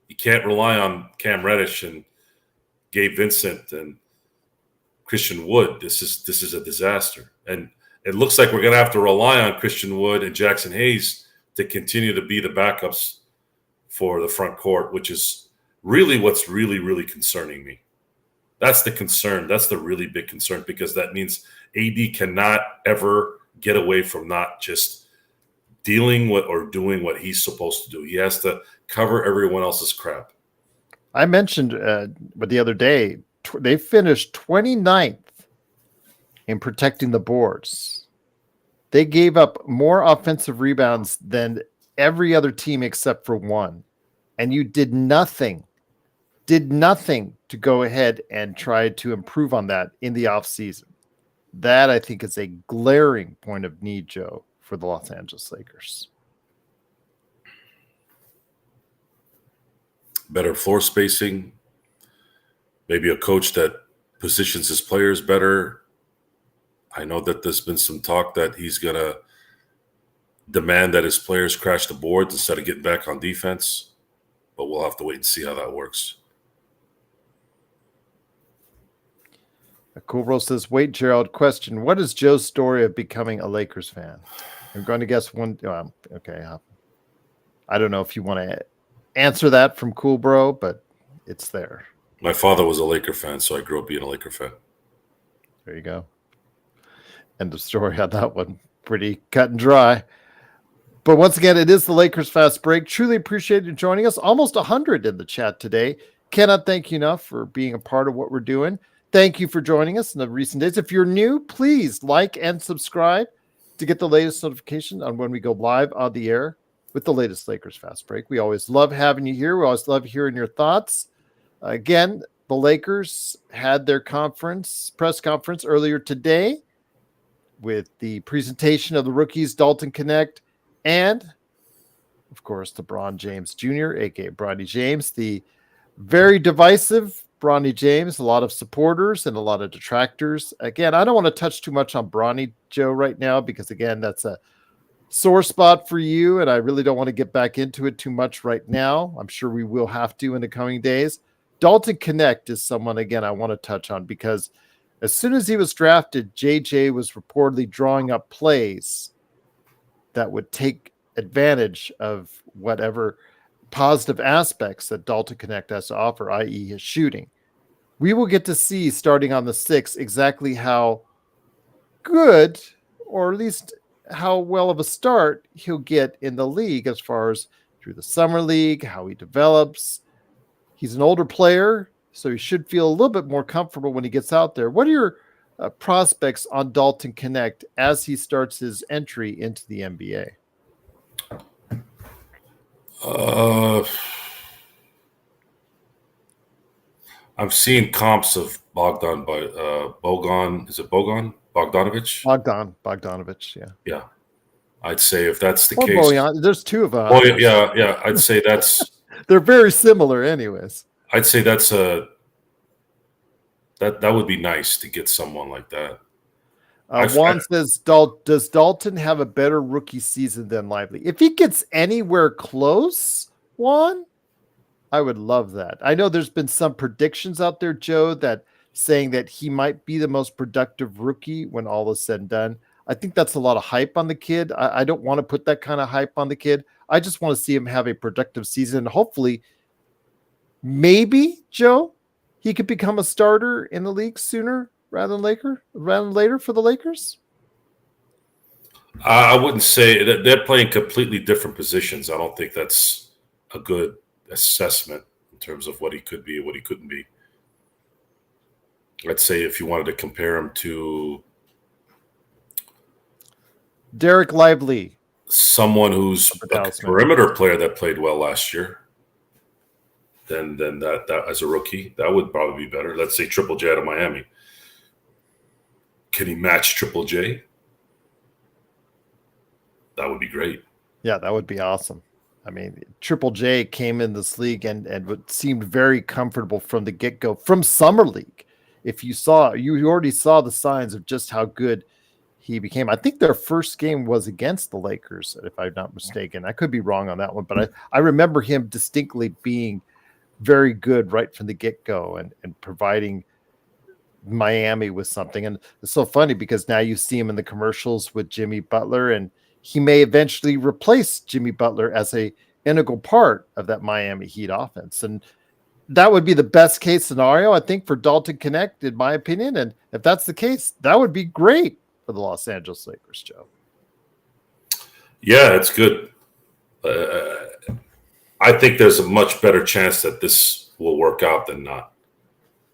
You can't rely on Cam Reddish and Gabe Vincent and Christian Wood. This is a disaster. And it looks like we're going to have to rely on Christian Wood and Jackson Hayes to continue to be the backups for the front court, which is really what's really, really concerning me. That's the concern. That's the really big concern because that means AD cannot ever get away from not just dealing with or doing what he's supposed to do. He has to cover everyone else's crap. I mentioned but the other day, they finished 29th in protecting the boards. They gave up more offensive rebounds than every other team except for one. And you did nothing to go ahead and try to improve on that in the offseason. That, I think, is a glaring point of need, Joe, for the Los Angeles Lakers. Better floor spacing, maybe a coach that positions his players better. I know that there's been some talk that he's going to demand that his players crash the boards instead of getting back on defense, but we'll have to wait and see how that works. Cool Bro says, wait, Gerald, question. What is Joe's story of becoming a Lakers fan? I'm going to guess one. Okay. I don't know if you want to answer that from Cool Bro, but it's there. My father was a Laker fan, so I grew up being a Laker fan. There you go. End of story on that one. Pretty cut and dry. But once again, it is the Lakers Fast Break. Truly appreciate you joining us. Almost 100 in the chat today. Cannot thank you enough for being a part of what we're doing. Thank you for joining us in the recent days. If you're new, please like and subscribe to get the latest notification on when we go live on the air with the latest Lakers Fast Break. We always love having you here. We always love hearing your thoughts. Again, the Lakers had their press conference earlier today with the presentation of the rookies, Dalton, Knecht, and, of course, LeBron James Jr., a.k.a. Bronny James, the very divisive Bronny James, a lot of supporters and a lot of detractors. Again, I don't want to touch too much on Bronny, Joe, right now, because, again, that's a sore spot for you, and I really don't want to get back into it too much right now. I'm sure we will have to in the coming days. Dalton Knecht is someone, again, I want to touch on because as soon as he was drafted, JJ was reportedly drawing up plays that would take advantage of whatever positive aspects that Dalton Knecht has to offer, i.e. his shooting. We will get to see starting on the 6th exactly how good, or at least how well of a start he'll get in the league as far as through the summer league, how he develops. He's an older player, so he should feel a little bit more comfortable when he gets out there. What are your prospects on Dalton Knecht as he starts his entry into the NBA? I've seen comps of Bogan. Is it Bogan? Bogdanovich? Bogdanovich, yeah. Yeah. I'd say if that's the Or case. Bojan. There's two of them. Oh, yeah. I'd say that's. They're very similar anyways. I'd say that's a That would be nice to get someone like that. Juan says, does Dalton have a better rookie season than Lively? If he gets anywhere close, Juan, I would love that. I know there's been some predictions out there, Joe, that saying that he might be the most productive rookie when all is said and done. I think that's a lot of hype on the kid. I don't want to put that kind of hype on the kid. I just want to see him have a productive season. Hopefully, maybe, Joe, he could become a starter in the league sooner rather than later for the Lakers. I wouldn't say that they're playing completely different positions. I don't think that's a good assessment in terms of what he could be and what he couldn't be. Let's say if you wanted to compare him to Derek Lively, someone who's a perimeter player that played well last year, then that as a rookie, that would probably be better. Let's say Triple J out of Miami. Can he match Triple J? That would be great. Yeah, that would be awesome. I mean, Triple J came in this league and seemed very comfortable from the get-go, from Summer League. If you already saw the signs of just how good he became. I think their first game was against the Lakers, if I'm not mistaken. I could be wrong on that one, but I remember him distinctly being very good right from the get-go and providing Miami with something. And it's so funny because now you see him in the commercials with Jimmy Butler, and he may eventually replace Jimmy Butler as a integral part of that Miami Heat offense. And that would be the best case scenario, I think, for Dalton Knecht, in my opinion. And if that's the case, that would be great for the Los Angeles Lakers, Joe. Yeah, it's good. I think there's a much better chance that this will work out than not.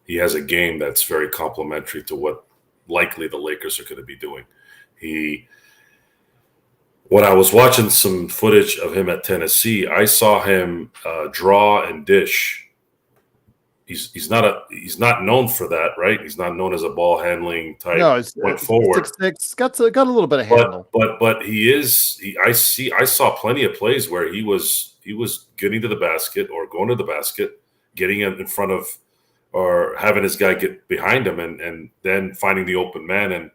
He has a game that's very complementary to what likely the Lakers are going to be doing. When I was watching some footage of him at Tennessee, I saw him draw and dish. He's not known for that, right? He's not known as a ball handling type. No, he's point forward. 6'6", got a little bit of handle. But he is. I saw plenty of plays where he was getting to the basket or going to the basket, getting in front of or having his guy get behind him and then finding the open man and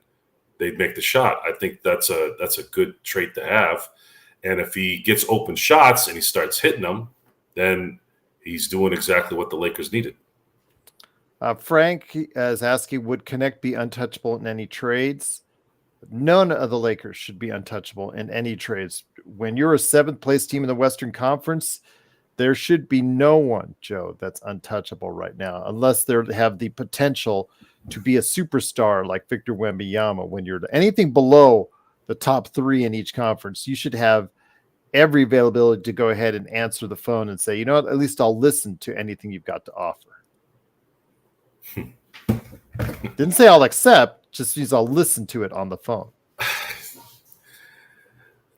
they'd make the shot. I think that's a good trait to have. And if he gets open shots and he starts hitting them, then he's doing exactly what the Lakers needed. Frank is asking, would Knecht be untouchable in any trades? None of the Lakers should be untouchable in any trades. When you're a seventh place team in the Western Conference, there should be no one, Joe, that's untouchable right now, unless they have the potential to be a superstar like Victor Wembanyama. When you're anything below the top three in each conference, you should have every availability to go ahead and answer the phone and say, you know what, at least I'll listen to anything you've got to offer. Didn't say I'll accept, just means I'll listen to it on the phone.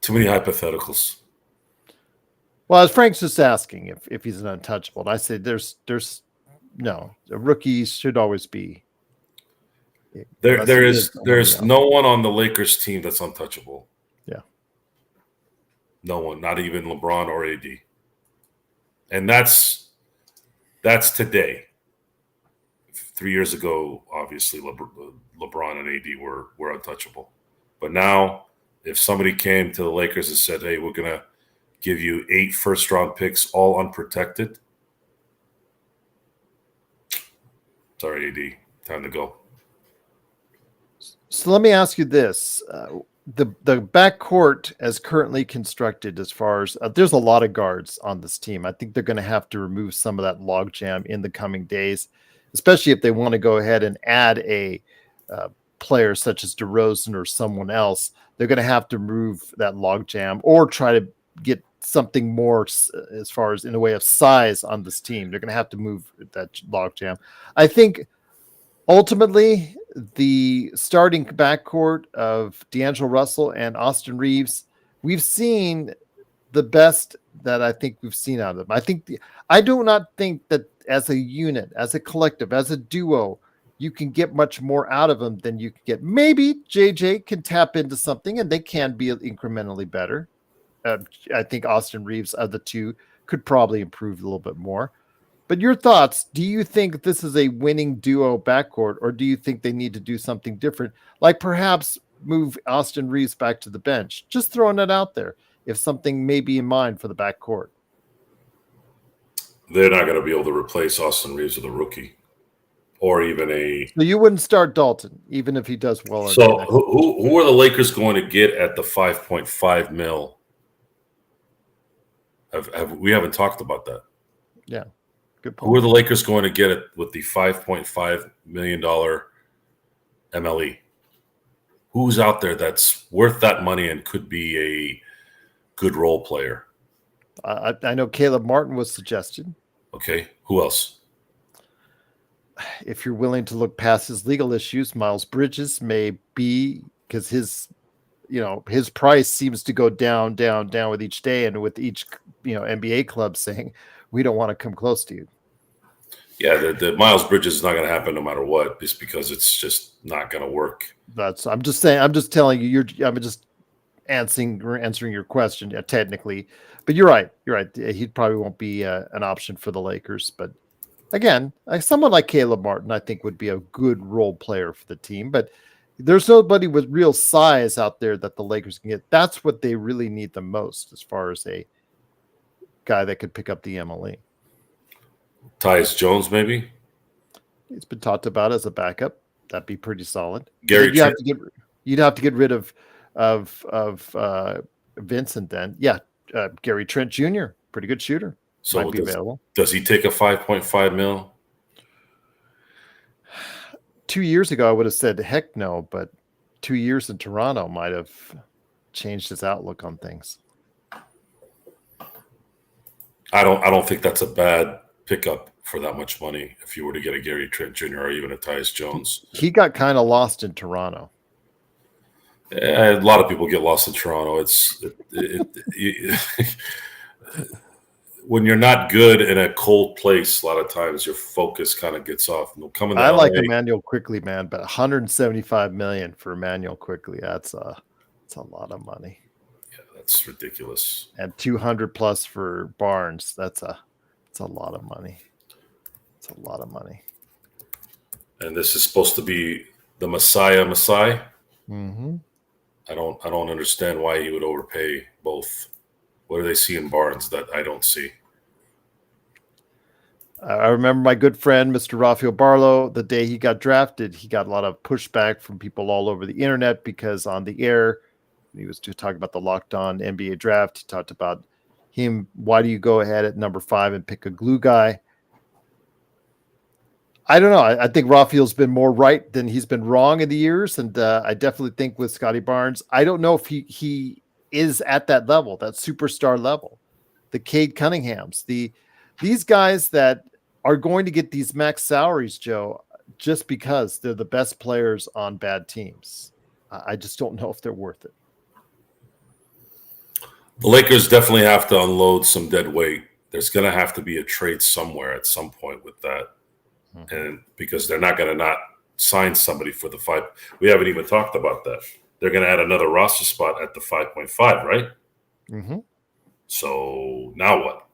Too many hypotheticals. Well, as Frank's just asking if he's an untouchable, and I say there's no, rookies should always be. There's no one on the Lakers team that's untouchable. Yeah. No one, not even LeBron or AD. And that's today. 3 years ago, obviously, LeBron and AD were untouchable. But now, if somebody came to the Lakers and said, hey, we're going to give you 8 first-round picks, all unprotected. Sorry, AD. Time to go. So let me ask you this. The backcourt as currently constructed, as far as there's a lot of guards on this team. I think they're going to have to remove some of that logjam in the coming days, especially if they want to go ahead and add a player such as DeRozan or someone else. They're going to have to remove that logjam or try to get something more as far as in a way of size on this team. They're going to have to move that logjam. I think ultimately the starting backcourt of D'Angelo Russell and Austin Reeves, we've seen the best that I think we've seen out of them. I do not think that as a unit, as a collective, as a duo, you can get much more out of them than you can get. Maybe JJ can tap into something and they can be incrementally better. I think Austin Reeves of the two could probably improve a little bit more. But your thoughts, do you think this is a winning duo backcourt, or do you think they need to do something different? Like perhaps move Austin Reeves back to the bench? Just throwing it out there. If something may be in mind for the backcourt. They're not going to be able to replace Austin Reeves with a rookie or even a. So you wouldn't start Dalton, even if he does well. So who are the Lakers going to get at the 5.5 mil? We haven't talked about that. Yeah. Good point. Who are the Lakers going to get it with the $5.5 million MLE? Who's out there that's worth that money and could be a good role player? I know Caleb Martin was suggested. Okay. Who else? If you're willing to look past his legal issues, Miles Bridges may be, because his price seems to go down with each day, and with each NBA club saying we don't want to come close to you. Yeah, the Miles Bridges is not going to happen no matter what, just because it's just not going to work. I'm just saying. I'm just telling you. I'm just answering your question technically, but you're right. He probably won't be an option for the Lakers. But again, someone like Caleb Martin, I think, would be a good role player for the team. But there's nobody with real size out there that the Lakers can get. That's what they really need the most, as far as a guy that could pick up the MLE. Tyus Jones, maybe. He's been talked about as a backup. That'd be pretty solid. Gary, you'd have to get rid of Vincent then. Yeah, Gary Trent Jr., pretty good shooter. So might be available. Does he take a 5.5 mil? 2 years ago, I would have said heck no, but 2 years in Toronto might have changed his outlook on things. I don't think that's a bad pickup for that much money if you were to get a Gary Trent Jr. or even a Tyus Jones. He got kind of lost in Toronto. A lot of people get lost in Toronto. When you're not good in a cold place, a lot of times your focus kind of gets off. I like Emmanuel Quickly, man, but $175 million for Emmanuel Quickly, that's a lot of money. Yeah, that's ridiculous. And 200 plus for Barnes, it's a lot of money. It's a lot of money. And this is supposed to be the Messiah. Mm-hmm. I don't understand why he would overpay both. What do they see in Barnes that I don't see? I remember my good friend, Mr. Rafael Barlow, the day he got drafted, he got a lot of pushback from people all over the internet because on the air, he was talking about the Locked On NBA draft. He talked about him. Why do you go ahead at number 5 and pick a glue guy? I don't know. I think Rafael's been more right than he's been wrong in the years. And I definitely think with Scotty Barnes, I don't know if he is at that level, that superstar level. The Cade Cunninghams, these guys that are going to get these max salaries, Joe, just because they're the best players on bad teams. I just don't know if they're worth it. The Lakers definitely have to unload some dead weight. There's going to have to be a trade somewhere at some point with that. Mm-hmm. And because they're not going to not sign somebody for the 5. We haven't even talked about that. They're going to add another roster spot at the 5.5, right? Mm-hmm. So now what?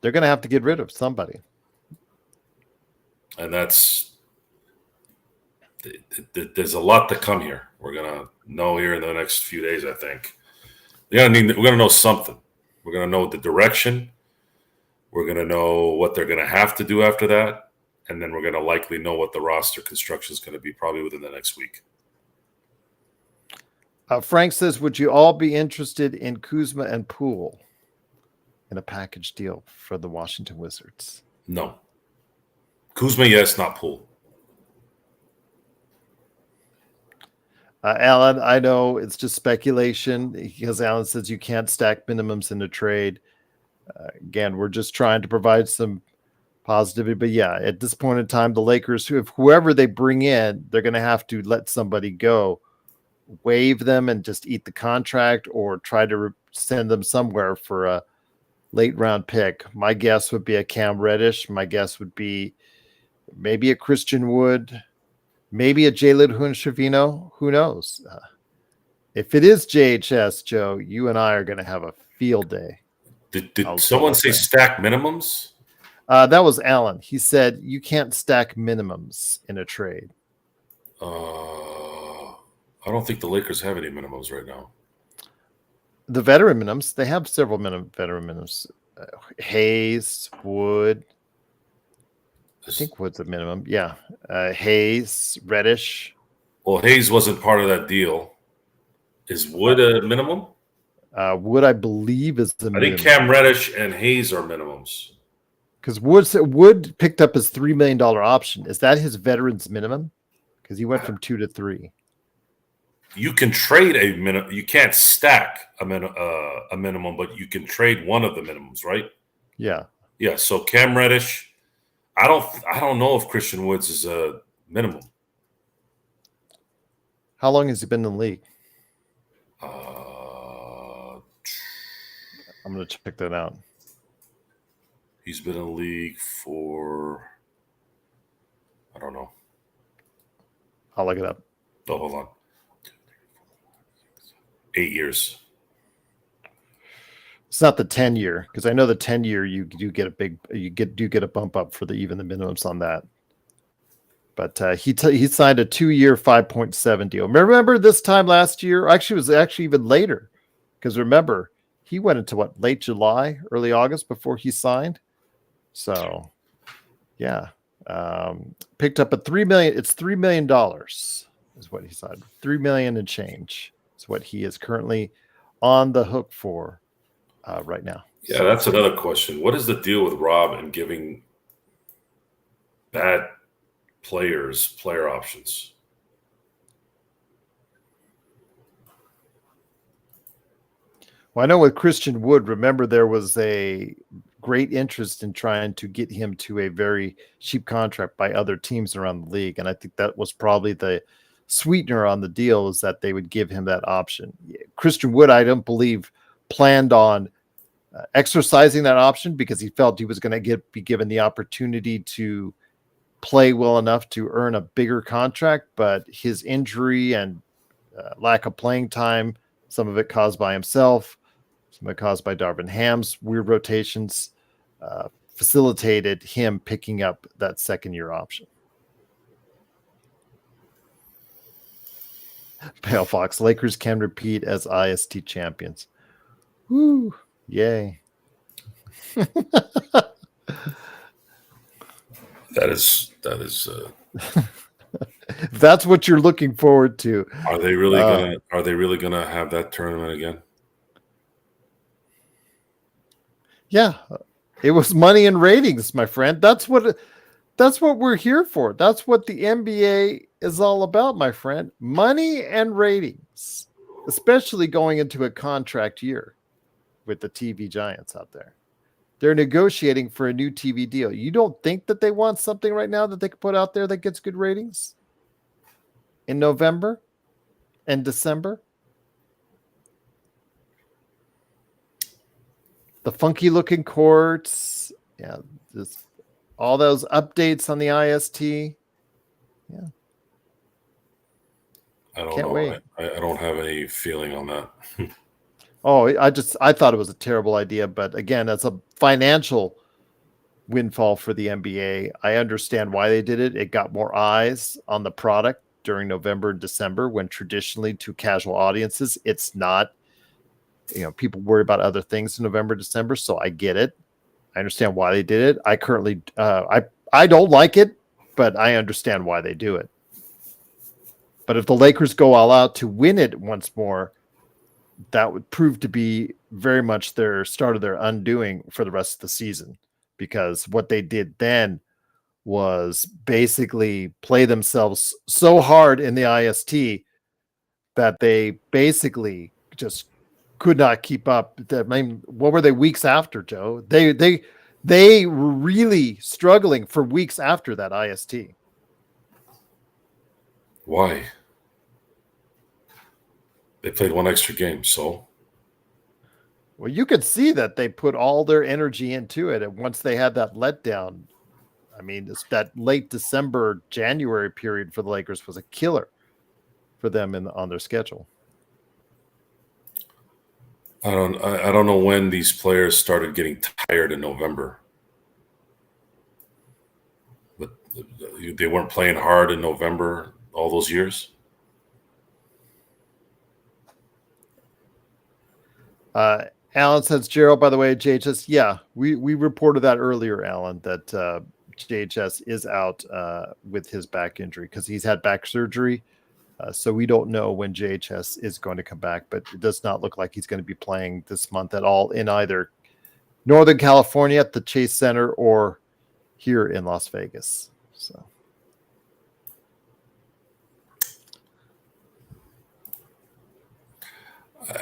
They're going to have to get rid of somebody. And there's a lot to come here. We're going to know here in the next few days, I think. We're going to know something. We're going to know the direction. We're going to know what they're going to have to do after that. And then we're going to likely know what the roster construction is going to be probably within the next week. Frank says, would you all be interested in Kuzma and Poole in a package deal for the Washington Wizards? No. Kuzma, yes, not Poole. Alan, I know it's just speculation because Alan says you can't stack minimums in a trade. Again, we're just trying to provide some positivity. But yeah, at this point in time, the Lakers, whoever they bring in, they're going to have to let somebody go, waive them and just eat the contract, or try to send them somewhere for a late round pick. My guess would be a Cam Reddish. My guess would be maybe a Christian Wood, maybe a Jalen Hood-Schifino. Who knows? If it is JHS, Joe, you and I are going to have a field day. Did I'll someone say say. stack minimums? That was Alan. He said you can't stack minimums in a trade. I don't think the Lakers have any minimums right now. The veteran minimums, they have several veteran minimums. Hayes, Wood. I think Wood's a minimum. Yeah. Hayes, Reddish. Well, Hayes wasn't part of that deal. Is Wood a minimum? Wood, I believe, is the minimum. I think Cam Reddish and Hayes are minimums. Because Wood picked up his $3 million option. Is that his veterans minimum? Because he went from 2 to 3. You can trade a minimum. You can't stack a minimum, but you can trade one of the minimums, right? Yeah. Yeah. So Cam Reddish, I don't know if Christian Woods is a minimum. How long has he been in the league? I'm going to check that out. He's been in the league for, I don't know. I'll look it up. Oh, hold on. 8 years. It's not the 10-year, because I know the 10-year you do get a bump up for even the minimums on that. But he signed a 2-year 5.7 deal. Remember this time last year? Actually, it was even later, because remember he went into late July, early August before he signed. So, yeah, picked up a $3 million. It's $3 million is what he signed. $3 million and change is what he is currently on the hook for right now. Yeah, so that's another question. What is the deal with Rob and giving bad players player options? Well, I know with Christian Wood, remember there was a great interest in trying to get him to a very cheap contract by other teams around the league. And I think that was probably the sweetener on the deal, is that they would give him that option. Christian Wood, I don't believe, planned on exercising that option because he felt he was going to be given the opportunity to play well enough to earn a bigger contract. But his injury and lack of playing time, some of it caused by himself, some of it caused by Darvin Ham's weird rotations, facilitated him picking up that second-year option. Pale Fox, Lakers can repeat as IST champions. Woo! Yay! That is. If that's what you're looking forward to. Are they really gonna have that tournament again? Yeah, it was money and ratings, my friend. That's what we're here for. That's what the NBA is all about, my friend. Money and ratings, especially going into a contract year with the TV giants out there. They're negotiating for a new TV deal. You don't think that they want something right now that they could put out there that gets good ratings in November and December? The funky looking courts. Yeah. All those updates on the IST. Yeah. I don't Can't know. wait. I don't have any feeling on that. Oh, I thought it was a terrible idea, but again, as a financial windfall for the NBA, I understand why they did it. It got more eyes on the product during November and December, when traditionally to casual audiences, it's not, people worry about other things in November, December. So I get it. I understand why they did it. I currently, I don't like it, but I understand why they do it. But if the Lakers go all out to win it once more, that would prove to be very much their start of their undoing for the rest of the season, because what they did then was basically play themselves so hard in the IST that they basically just could not keep up. I mean, what were they weeks after, Joe? They were really struggling for weeks after that IST. Why? They played one extra game, so. Well, you could see that they put all their energy into it, and once they had that letdown, I mean, that late December, January period for the Lakers was a killer for them on their schedule. I don't know when these players started getting tired in November, but they weren't playing hard in November all those years. Alan says, Gerald, by the way, JHS, yeah, we reported that earlier, Alan, that JHS is out with his back injury because he's had back surgery. So we don't know when JHS is going to come back, but it does not look like he's going to be playing this month at all in either Northern California at the Chase Center or here in Las Vegas. So.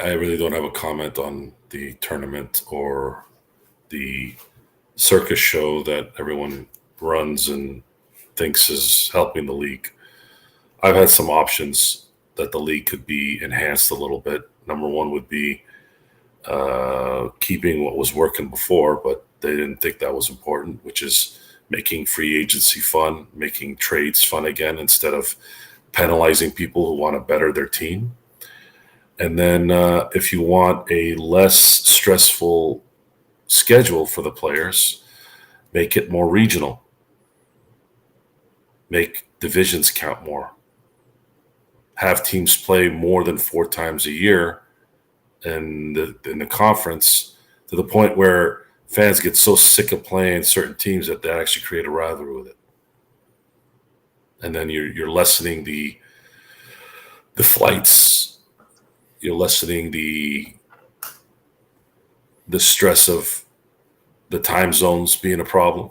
I really don't have a comment on the tournament or the circus show that everyone runs and thinks is helping the league. I've had some options that the league could be enhanced a little bit. Number one would be keeping what was working before, but they didn't think that was important, which is making free agency fun, making trades fun again instead of penalizing people who want to better their team. And then if you want a less stressful schedule for the players, make it more regional. Make divisions count more. Have teams play more than 4 times a year in the conference to the point where fans get so sick of playing certain teams that they actually create a rivalry with it. And then you're lessening the flights. You're lessening the stress of the time zones being a problem.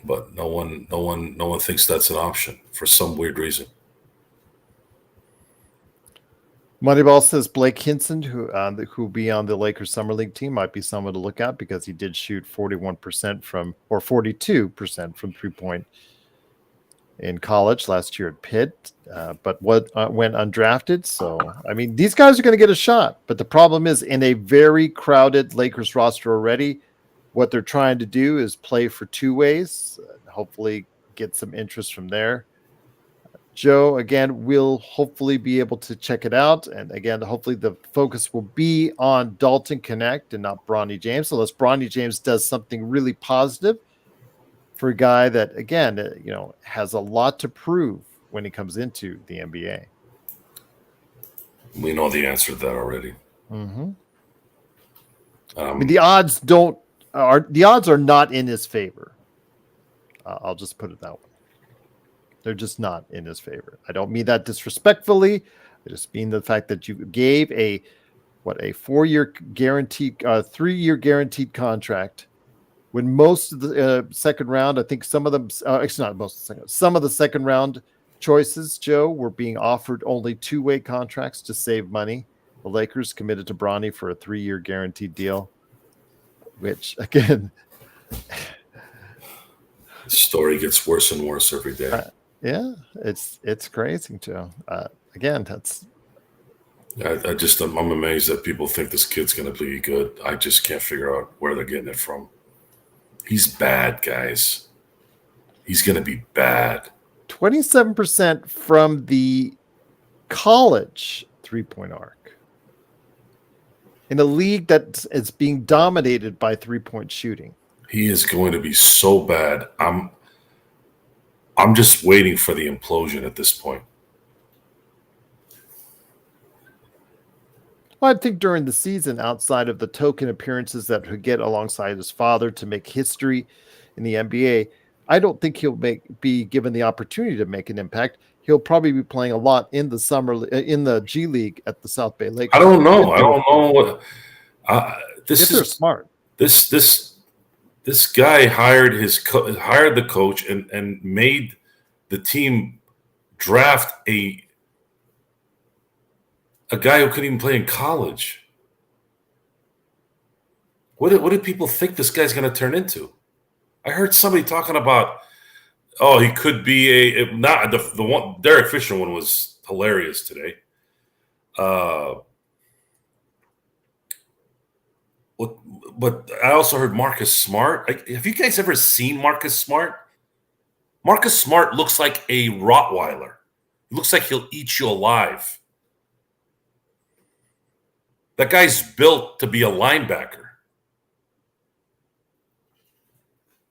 But no one thinks that's an option for some weird reason. Moneyball says Blake Hinson, who will be on the Lakers Summer League team, might be someone to look at because he did shoot 41% or 42% from 3-point in college last year at Pitt, but went undrafted. So, I mean, these guys are going to get a shot. But the problem is in a very crowded Lakers roster already, what they're trying to do is play for two ways, hopefully get some interest from there. Joe, again, will hopefully be able to check it out. And again, hopefully the focus will be on Dalton Knecht and not Bronny James, unless Bronny James does something really positive for a guy that, again, has a lot to prove when he comes into the NBA. We know the answer to that already. Mm-hmm. I mean, the odds are not in his favor. I'll just put it that way. They're just not in his favor. I don't mean that disrespectfully. I just mean the fact that you gave a 4-year guaranteed, 3-year guaranteed contract when most of the second round, I think some of them, actually not most of the second, some of the second round choices, Joe, were being offered only 2-way contracts to save money. The Lakers committed to Bronny for a 3-year guaranteed deal, which again, the story gets worse and worse every day. Yeah, it's crazy, Joe. Again, that's. I'm amazed that people think this kid's going to be good. I just can't figure out where they're getting it from. He's bad, guys. He's going to be bad. 27% from the college 3-point arc in a league that is being dominated by 3-point shooting. He is going to be so bad. I'm just waiting for the implosion at this point. Well, I think during the season, outside of the token appearances that he'll get alongside his father to make history in the NBA, I don't think he'll be given the opportunity to make an impact. He'll probably be playing a lot in the G League at the South Bay Lakers. I don't know. I don't know what this they're is. Smart. This guy hired the coach and made the team draft a guy who couldn't even play in college. What do people think this guy's going to turn into? I heard somebody talking about, he could be not the one. Derek Fisher one was hilarious today. But I also heard Marcus Smart. Have you guys ever seen Marcus Smart? Marcus Smart looks like a Rottweiler. He looks like he'll eat you alive. That guy's built to be a linebacker.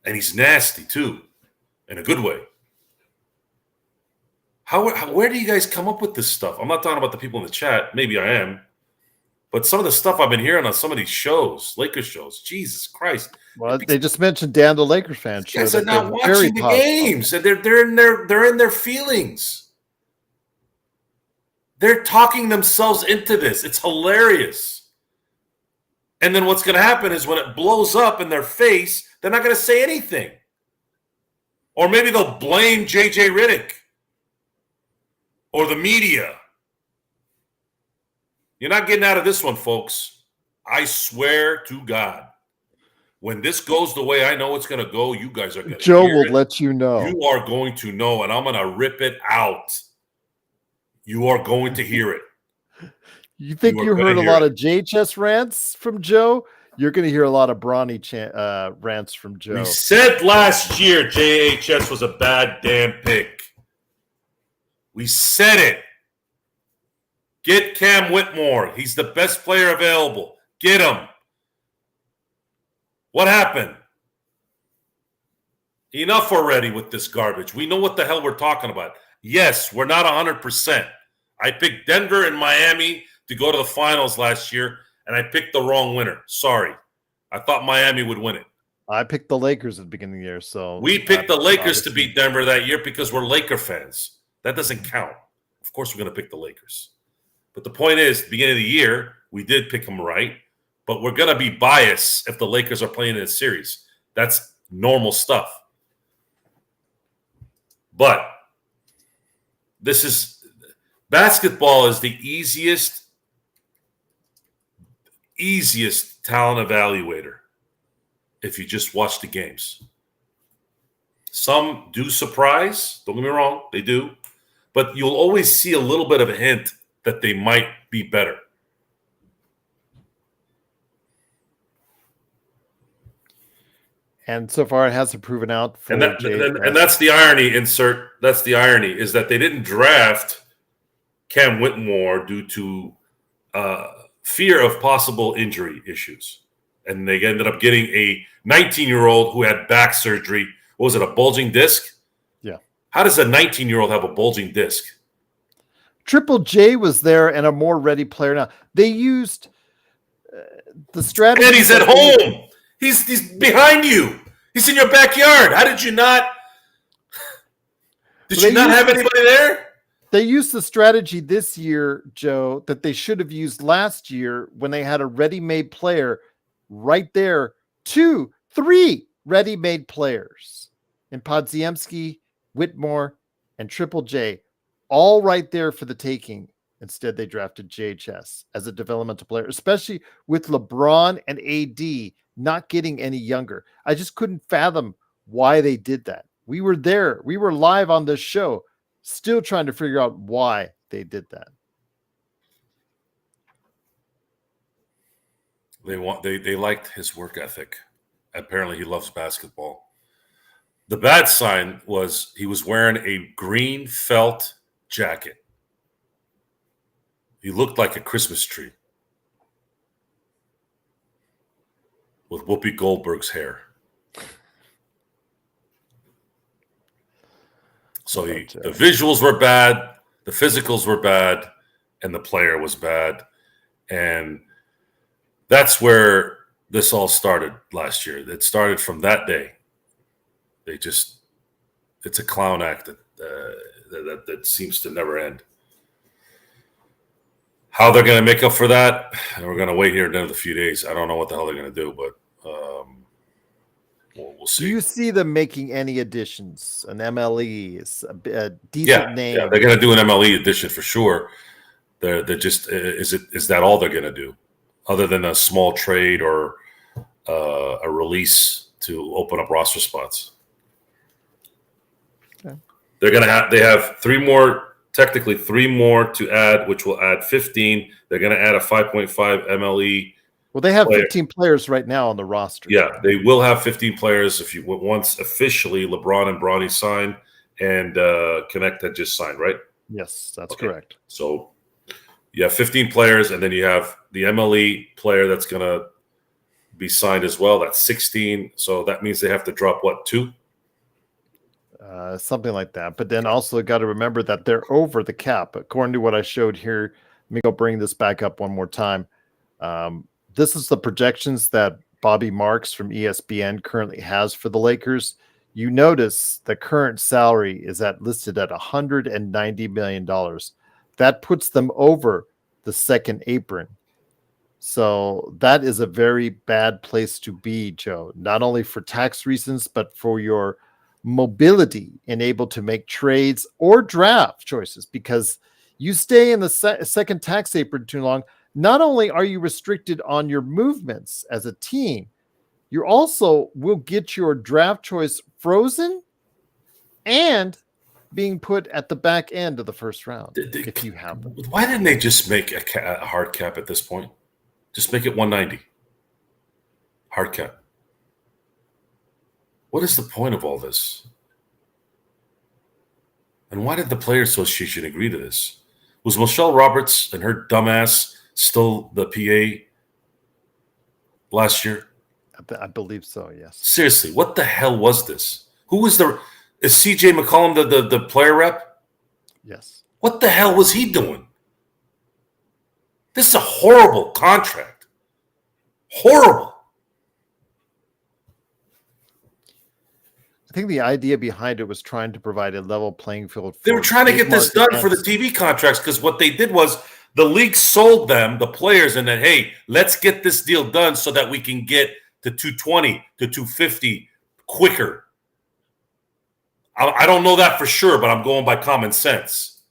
And he's nasty, too, in a good way. Where do you guys come up with this stuff? I'm not talking about the people in the chat. Maybe I am. But some of the stuff I've been hearing on some of these shows, Lakers shows, Jesus Christ. Well, they just mentioned Dan, the Lakers fan. These guys are not watching the games, and they're in their feelings. They're talking themselves into this. It's hilarious. And then what's going to happen is when it blows up in their face, they're not going to say anything. Or maybe they'll blame JJ Redick or the media. You're not getting out of this one, folks. I swear to God. When this goes the way I know it's going to go, you guys are going to Joe will let you know. You are going to know, and I'm going to rip it out. You are going to hear it. You think you heard a lot of JHS rants from Joe? You're going to hear a lot of Bronny rants from Joe. We said last year JHS was a bad damn pick. We said it. Get Cam Whitmore. He's the best player available. Get him. What happened? Enough already with this garbage. We know what the hell we're talking about. Yes, we're not 100%. I picked Denver and Miami to go to the finals last year, and I picked the wrong winner. Sorry. I thought Miami would win it. I picked the Lakers at the beginning of the year. So we picked the Lakers to beat Denver that year because we're Laker fans. That doesn't count. Of course, we're going to pick the Lakers. But the point is, at the beginning of the year, we did pick them right. But we're going to be biased if the Lakers are playing in a series. That's normal stuff. But basketball is the easiest talent evaluator if you just watch the games. Some do surprise. Don't get me wrong. They do. But you'll always see a little bit of a hint that they might be better. And so far, it hasn't proven out. And that's the irony. That's the irony is that they didn't draft Cam Whitmore due to fear of possible injury issues, and they ended up getting a 19-year-old who had back surgery. What was it? A bulging disc? Yeah. How does a 19-year-old have a bulging disc? Triple J was there and a more ready player now. They used the strategy. And he's at home. He's behind you. He's in your backyard. How did you not? Did you not have anybody there? They used the strategy this year, Joe, that they should have used last year when they had a ready-made player right there. 2, 3 ready-made players in Podziemski, Whitmore, and Triple J, all right there for the taking. Instead, they drafted JHS as a developmental player, especially with LeBron and AD not getting any younger. I just couldn't fathom why they did that. We were there. We were live on this show, still trying to figure out why they did that. They liked his work ethic. Apparently, he loves basketball. The bad sign was he was wearing a green felt jacket. He looked like a Christmas tree with Whoopi Goldberg's hair. So the visuals were bad, the physicals were bad, and the player was bad. And that's where this all started last year. It started from that day. It's a clown act that seems to never end. How they're going to make up for that, and we're going to wait here in a few days. I don't know what the hell they're going to do, but we'll see. Do you see them making any additions? An MLE, a decent name? Yeah, they're going to do an MLE addition for sure. They're just is that all they're going to do, other than a small trade or a release to open up roster spots? Okay. They have technically three more to add, which will add 15. They're going to add a 5.5 MLE. Well, they have 15 players right now on the roster. Yeah, they will have 15 players once officially LeBron and Bronny sign and Knecht had just signed, right? Yes, that's correct. So You have 15 players, and then you have the MLE player that's going to be signed as well. That's 16. So that means they have to drop, what, 2? Something like that. But then also got to remember that they're over the cap. According to what I showed here, let me go bring this back up one more time. This is the projections that Bobby Marks from ESPN currently has for the Lakers. You notice the current salary is listed at $190 million. That puts them over the second apron. So that is a very bad place to be, Joe, not only for tax reasons, but for your mobility and able to make trades or draft choices, because you stay in the second tax apron too long. Not only are you restricted on your movements as a team, you also will get your draft choice frozen and being put at the back end of the first round if you have them. Why didn't they just make a hard cap at this point? Just make it 190. Hard cap. What is the point of all this? And why did the Players Association agree to this? Was Michelle Roberts and her dumbass still the PA last year? I believe so, yes. Seriously, what the hell was this? Is CJ McCollum the player rep? Yes. What the hell was he doing? This is a horrible contract. Horrible. I think the idea behind it was trying to provide a level playing field. They were trying to get this done for the TV contracts, because what they did was the league sold them, the players, and then, hey, let's get this deal done so that we can get to 220 to 250 quicker. I don't know that for sure, but I'm going by common sense.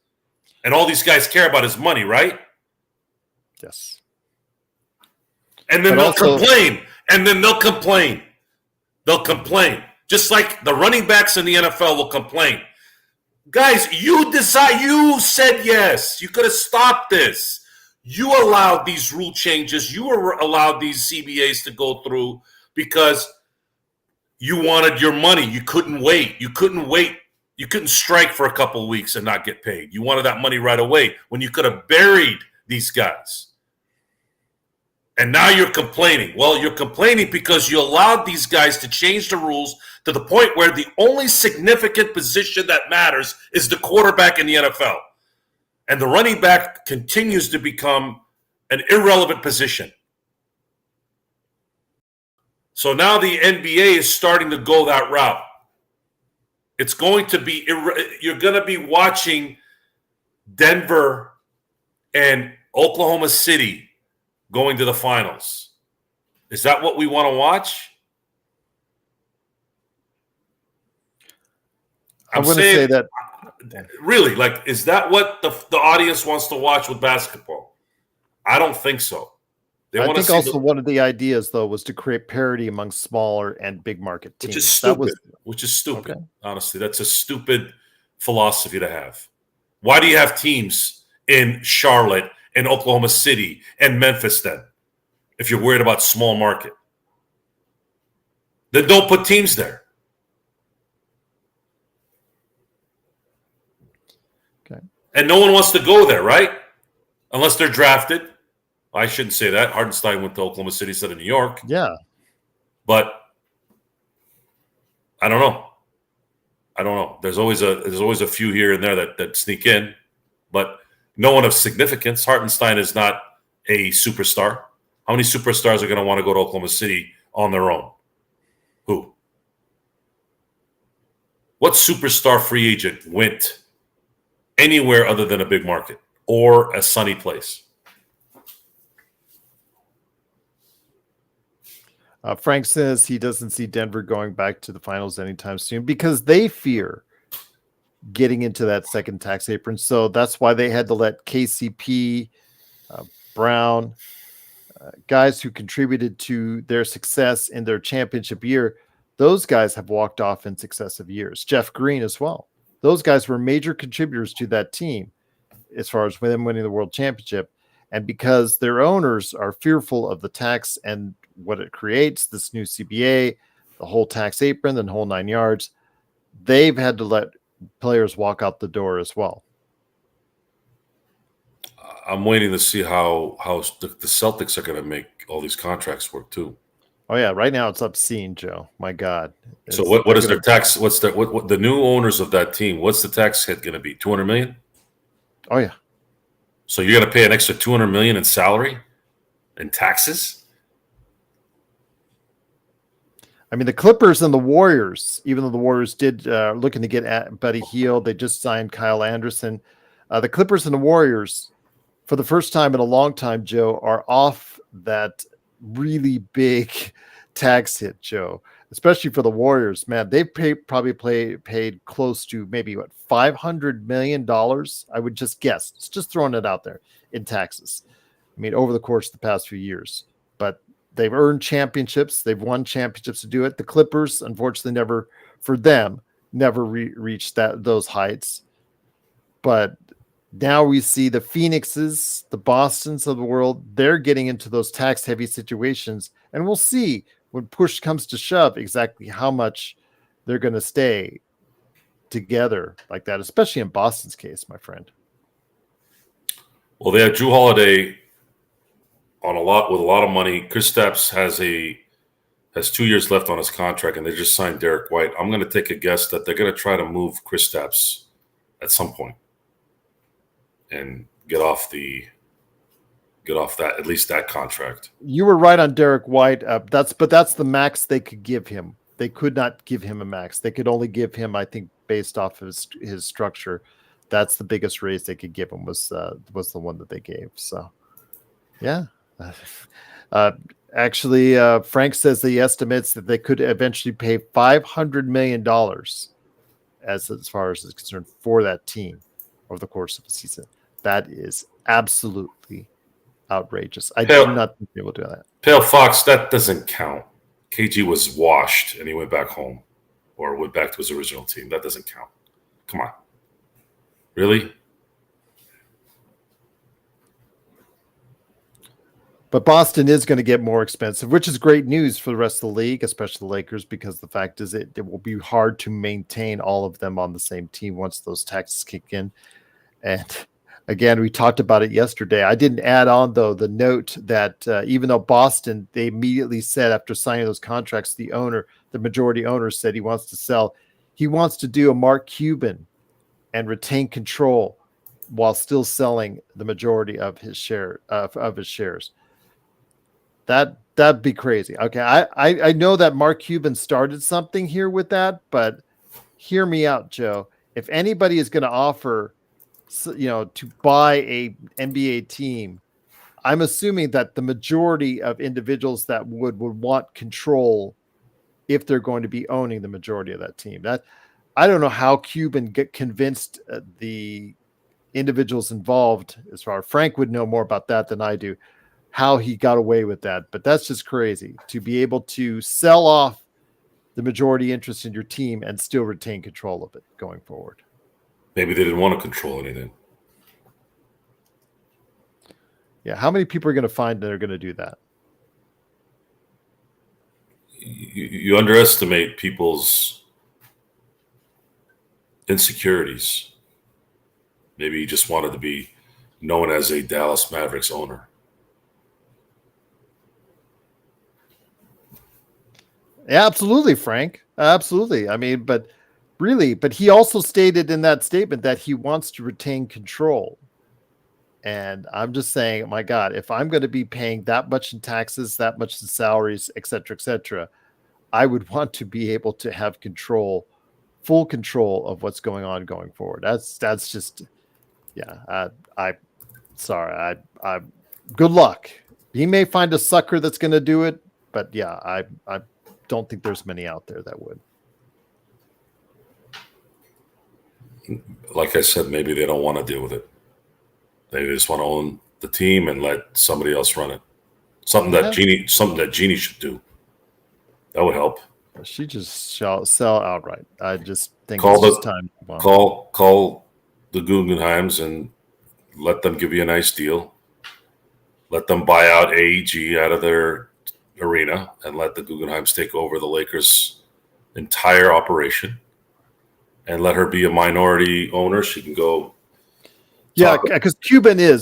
And all these guys care about is money, right? Yes. And then they'll complain. And then they'll complain. They'll complain. Just like the running backs in the NFL will complain. Guys, you said yes. You could have stopped this. You allowed these rule changes. You allowed these CBAs to go through because you wanted your money. You couldn't wait. You couldn't strike for a couple of weeks and not get paid. You wanted that money right away when you could have buried these guys. And now you're complaining. Well, you're complaining because you allowed these guys to change the rules to the point where the only significant position that matters is the quarterback in the NFL. And the running back continues to become an irrelevant position. So now the NBA is starting to go that route. It's going to be you're going to be watching Denver and Oklahoma City going to the finals. Is that what we want to watch? I wouldn't say that. Really, is that what the audience wants to watch with basketball? I don't think so. I think also one of the ideas, though, was to create parity among smaller and big market teams. Which is stupid. Okay. Honestly, that's a stupid philosophy to have. Why do you have teams in Charlotte and Oklahoma City and Memphis then, if you're worried about small market? Then don't put teams there. Okay. And no one wants to go there, right? Unless they're drafted. I shouldn't say that. Hardenstein went to Oklahoma City instead of New York. Yeah. But I don't know. There's always a few here and there that sneak in, but no one of significance. Hartenstein is not a superstar. How many superstars are going to want to go to Oklahoma City on their own? Who? What superstar free agent went anywhere other than a big market or a sunny place? Frank says he doesn't see Denver going back to the finals anytime soon because they fear getting into that second tax apron. So that's why they had to let KCP, Brown, guys who contributed to their success in their championship year, those guys have walked off in successive years. Jeff Green as well. Those guys were major contributors to that team as far as them winning the world championship. And because their owners are fearful of the tax and what it creates, this new CBA, the whole tax apron, the whole 9 yards, they've had to let players walk out the door as well. I'm waiting to see how the Celtics are going to make all these contracts work too. Oh yeah, right now it's obscene, Joe. My God. So what is their tax? What's their what the new owners of that team? What's the tax hit going to be? $200 million. Oh yeah. So you're going to pay an extra $200 million in salary and taxes. I mean, the Clippers and the Warriors, even though the Warriors did looking to get Buddy Hield, they just signed Kyle Anderson. The Clippers and the Warriors, for the first time in a long time, Joe, are off that really big tax hit, Joe. Especially for the Warriors, man, they've probably paid close to maybe $500 million. I would just guess. It's just throwing it out there in taxes. I mean, over the course of the past few years, but they've earned championships. They've won championships to do it. The Clippers, unfortunately, never reached those heights. But now we see the Phoenixes, the Bostons of the world. They're getting into those tax-heavy situations, and we'll see when push comes to shove exactly how much they're going to stay together like that, especially in Boston's case, my friend. Well, they have Drew Holiday with a lot of money. Kristaps has 2 years left on his contract, and they just signed Derek White. I'm going to take a guess that they're going to try to move Kristaps at some point and get off that, at least that contract. You were right on Derek White. That's the max they could give him. They could not give him a max. They could only give him, I think, based off his structure. That's the biggest raise they could give him was the one that they gave. So, yeah. Actually, Frank says he estimates that they could eventually pay $500 million as far as is concerned for that team over the course of the season. That is absolutely outrageous. I do not think they will do that. Pale Fox, that doesn't count. KG was washed and he went back home or went back to his original team. That doesn't count. Come on. Really? But Boston is going to get more expensive, which is great news for the rest of the league, especially the Lakers, because the fact is it will be hard to maintain all of them on the same team once those taxes kick in. And again, we talked about it yesterday. I didn't add on, though, the note that even though Boston, they immediately said after signing those contracts, the majority owner said he wants to sell. He wants to do a Mark Cuban and retain control while still selling the majority of his shares. That'd be crazy. Okay, I know that Mark Cuban started something here with that, but hear me out, Joe. If anybody is going to offer, to buy a NBA team, I'm assuming that the majority of individuals that would want control if they're going to be owning the majority of that team. That I don't know how Cuban convinced the individuals involved. As far as Frank would know more about that than I do. How he got away with that, but that's just crazy to be able to sell off the majority interest in your team and still retain control of it going forward. Maybe they didn't want to control anything. Yeah, how many people are going to find that are going to do that? You underestimate people's insecurities. Maybe he just wanted to be known as a Dallas Mavericks owner. Yeah, absolutely, Frank. Absolutely. I mean, but he also stated in that statement that he wants to retain control. And I'm just saying, my God, if I'm going to be paying that much in taxes, that much in salaries, et cetera, I would want to be able to have full control of what's going on going forward. That's just, yeah, sorry. I good luck. He may find a sucker that's going to do it, but yeah, I don't think there's many out there that would. Like I said, maybe they don't want to deal with it. They just want to own the team and let somebody else run it. Something that Jeannie should do. That would help. She just shall sell outright. I just think it's just time. Call the Guggenheims and let them give you a nice deal. Let them buy out AEG out of their arena and let the Guggenheims take over the Lakers' entire operation and let her be a minority owner. She can go Yeah, because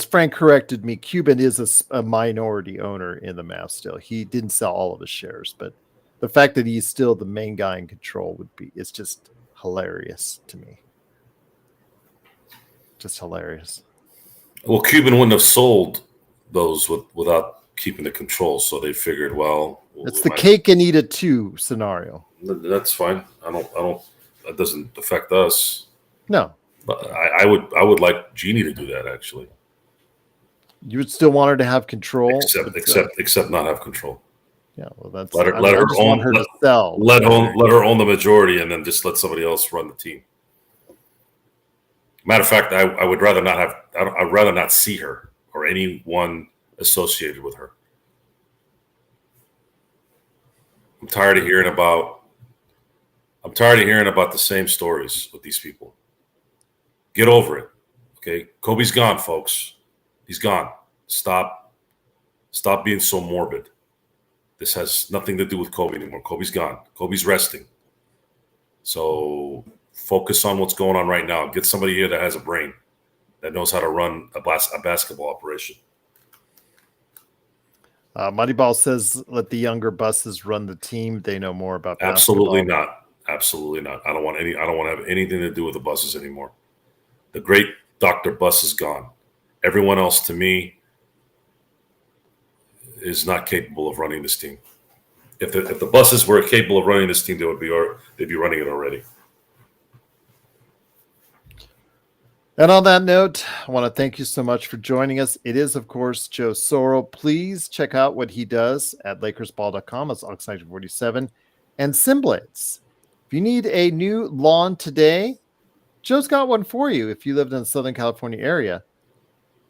Frank corrected me. Cuban is a minority owner in the Mavs still. He didn't sell all of his shares, but the fact that he's still the main guy in control it's just hilarious to me. Just hilarious. Well, Cuban wouldn't have sold those without keeping the control, so they figured, well, it's the cake and eat it too scenario. That's fine. I don't. That doesn't affect us. No, but I would like Jeannie to do that. Actually, you would still want her to have control, except not have control. Yeah, well, that's let her own. Let her own the majority, and then just let somebody else run the team. Matter of fact, I would rather not have. I'd rather not see her or anyone associated with her. I'm tired of hearing about the same stories with these people. Get over it. Okay. Kobe's gone, folks. He's gone. Stop being so morbid. This has nothing to do with Kobe anymore. Kobe's gone. Kobe's resting. So focus on what's going on right now. Get somebody here that has a brain, that knows how to run a basketball operation. Moneyball says, let the younger buses run the team. They know more about basketball. Absolutely not. Absolutely not. I don't want to have anything to do with the buses anymore. The great Dr. Bus is gone. Everyone else, to me, is not capable of running this team. If the buses were capable of running this team, they'd be running it already. And on that note, I want to thank you so much for joining us. It is, of course, Joe Soro. Please check out what he does at LakersBall.com. That's Ox1947 and Simblades. If you need a new lawn today, Joe's got one for you if you lived in the Southern California area.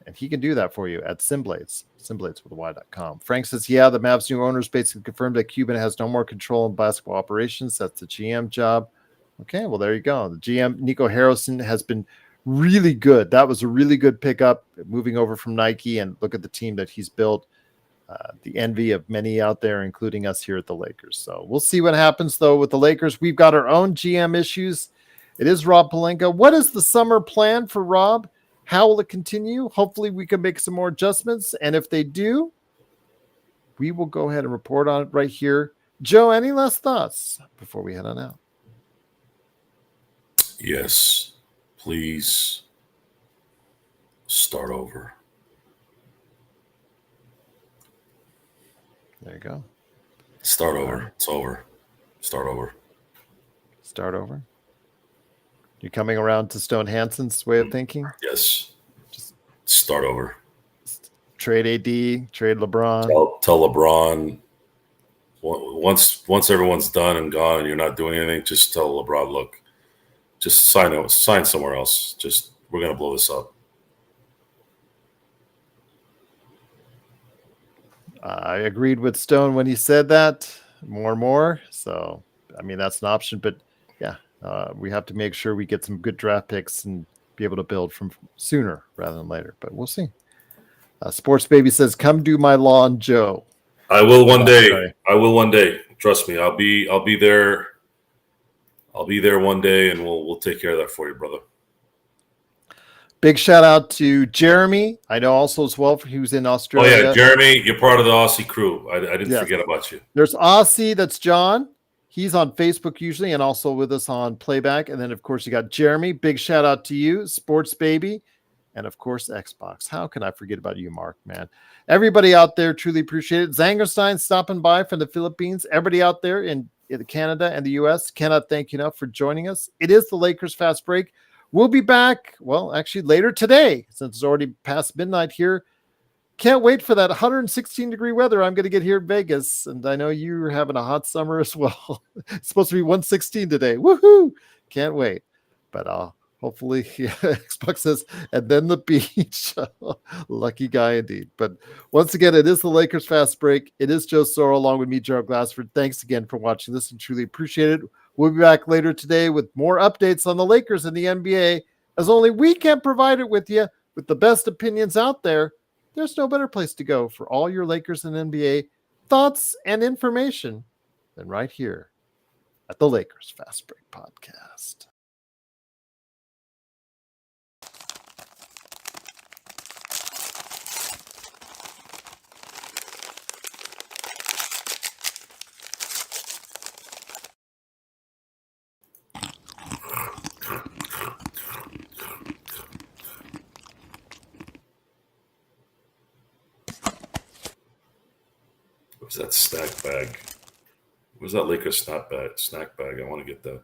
And he can do that for you at Simblades with a Y.com. Frank says, yeah, the Mavs' new owners basically confirmed that Cuban has no more control in basketball operations. That's the GM job. Okay, well, there you go. The GM, Nico Harrison, has been really good. That was a really good pickup, moving over from Nike, and look at the team that he's built. The envy of many out there, including us here at the Lakers. So we'll see what happens, though, with the Lakers. We've got our own GM issues. It is Rob Pelinka. What is the summer plan for Rob? How will it continue? Hopefully we can make some more adjustments. And if they do, we will go ahead and report on it right here. Joe, any last thoughts before we head on out? Yes. Please start over. There you go. Start over. It's over. Start over. Start over. You're coming around to Stone Hansen's way of thinking? Yes. Just start over. Trade AD, trade LeBron. Tell LeBron, once everyone's done and gone and you're not doing anything, just tell LeBron, look, just sign somewhere else. Just, we're going to blow this up. I agreed with Stone when he said that more and more. So, I mean, that's an option. But, yeah, we have to make sure we get some good draft picks and be able to build from sooner rather than later. But we'll see. Sports Baby says, come do my lawn, Joe. I will one day. I will one day. Trust me. I'll be there. I'll be there one day, and we'll take care of that for you, brother. Big shout out to Jeremy. I know also as well, he was in Australia. Oh, yeah, Jeremy, you're part of the Aussie crew. I didn't forget about you. There's Aussie, that's John. He's on Facebook usually and also with us on playback. And then, of course, you got Jeremy. Big shout out to you, Sports Baby. And, of course, Xbox. How can I forget about you, Mark, man? Everybody out there, truly appreciate it. Zangerstein stopping by from the Philippines. Everybody out there in Canada and the U.S., cannot thank you enough for joining us. It is the Lakers Fast Break. We'll be back, well, actually later today, since it's already past midnight here. Can't wait for that 116-degree weather I'm going to get here in Vegas. And I know you're having a hot summer as well. It's supposed to be 116 today. Woohoo! Can't wait. But hopefully, Xbox says, and then the beach. Lucky guy indeed. But once again, it is the Lakers Fast Break. It is Joe Soro along with me, Gerald Glassford. Thanks again for watching this and truly appreciate it. We'll be back later today with more updates on the Lakers and the NBA, as only we can provide it with you with the best opinions out there. There's no better place to go for all your Lakers and NBA thoughts and information than right here at the Lakers Fast Break Podcast. What's that snack bag? Where's that Lakers snack bag? I want to get that.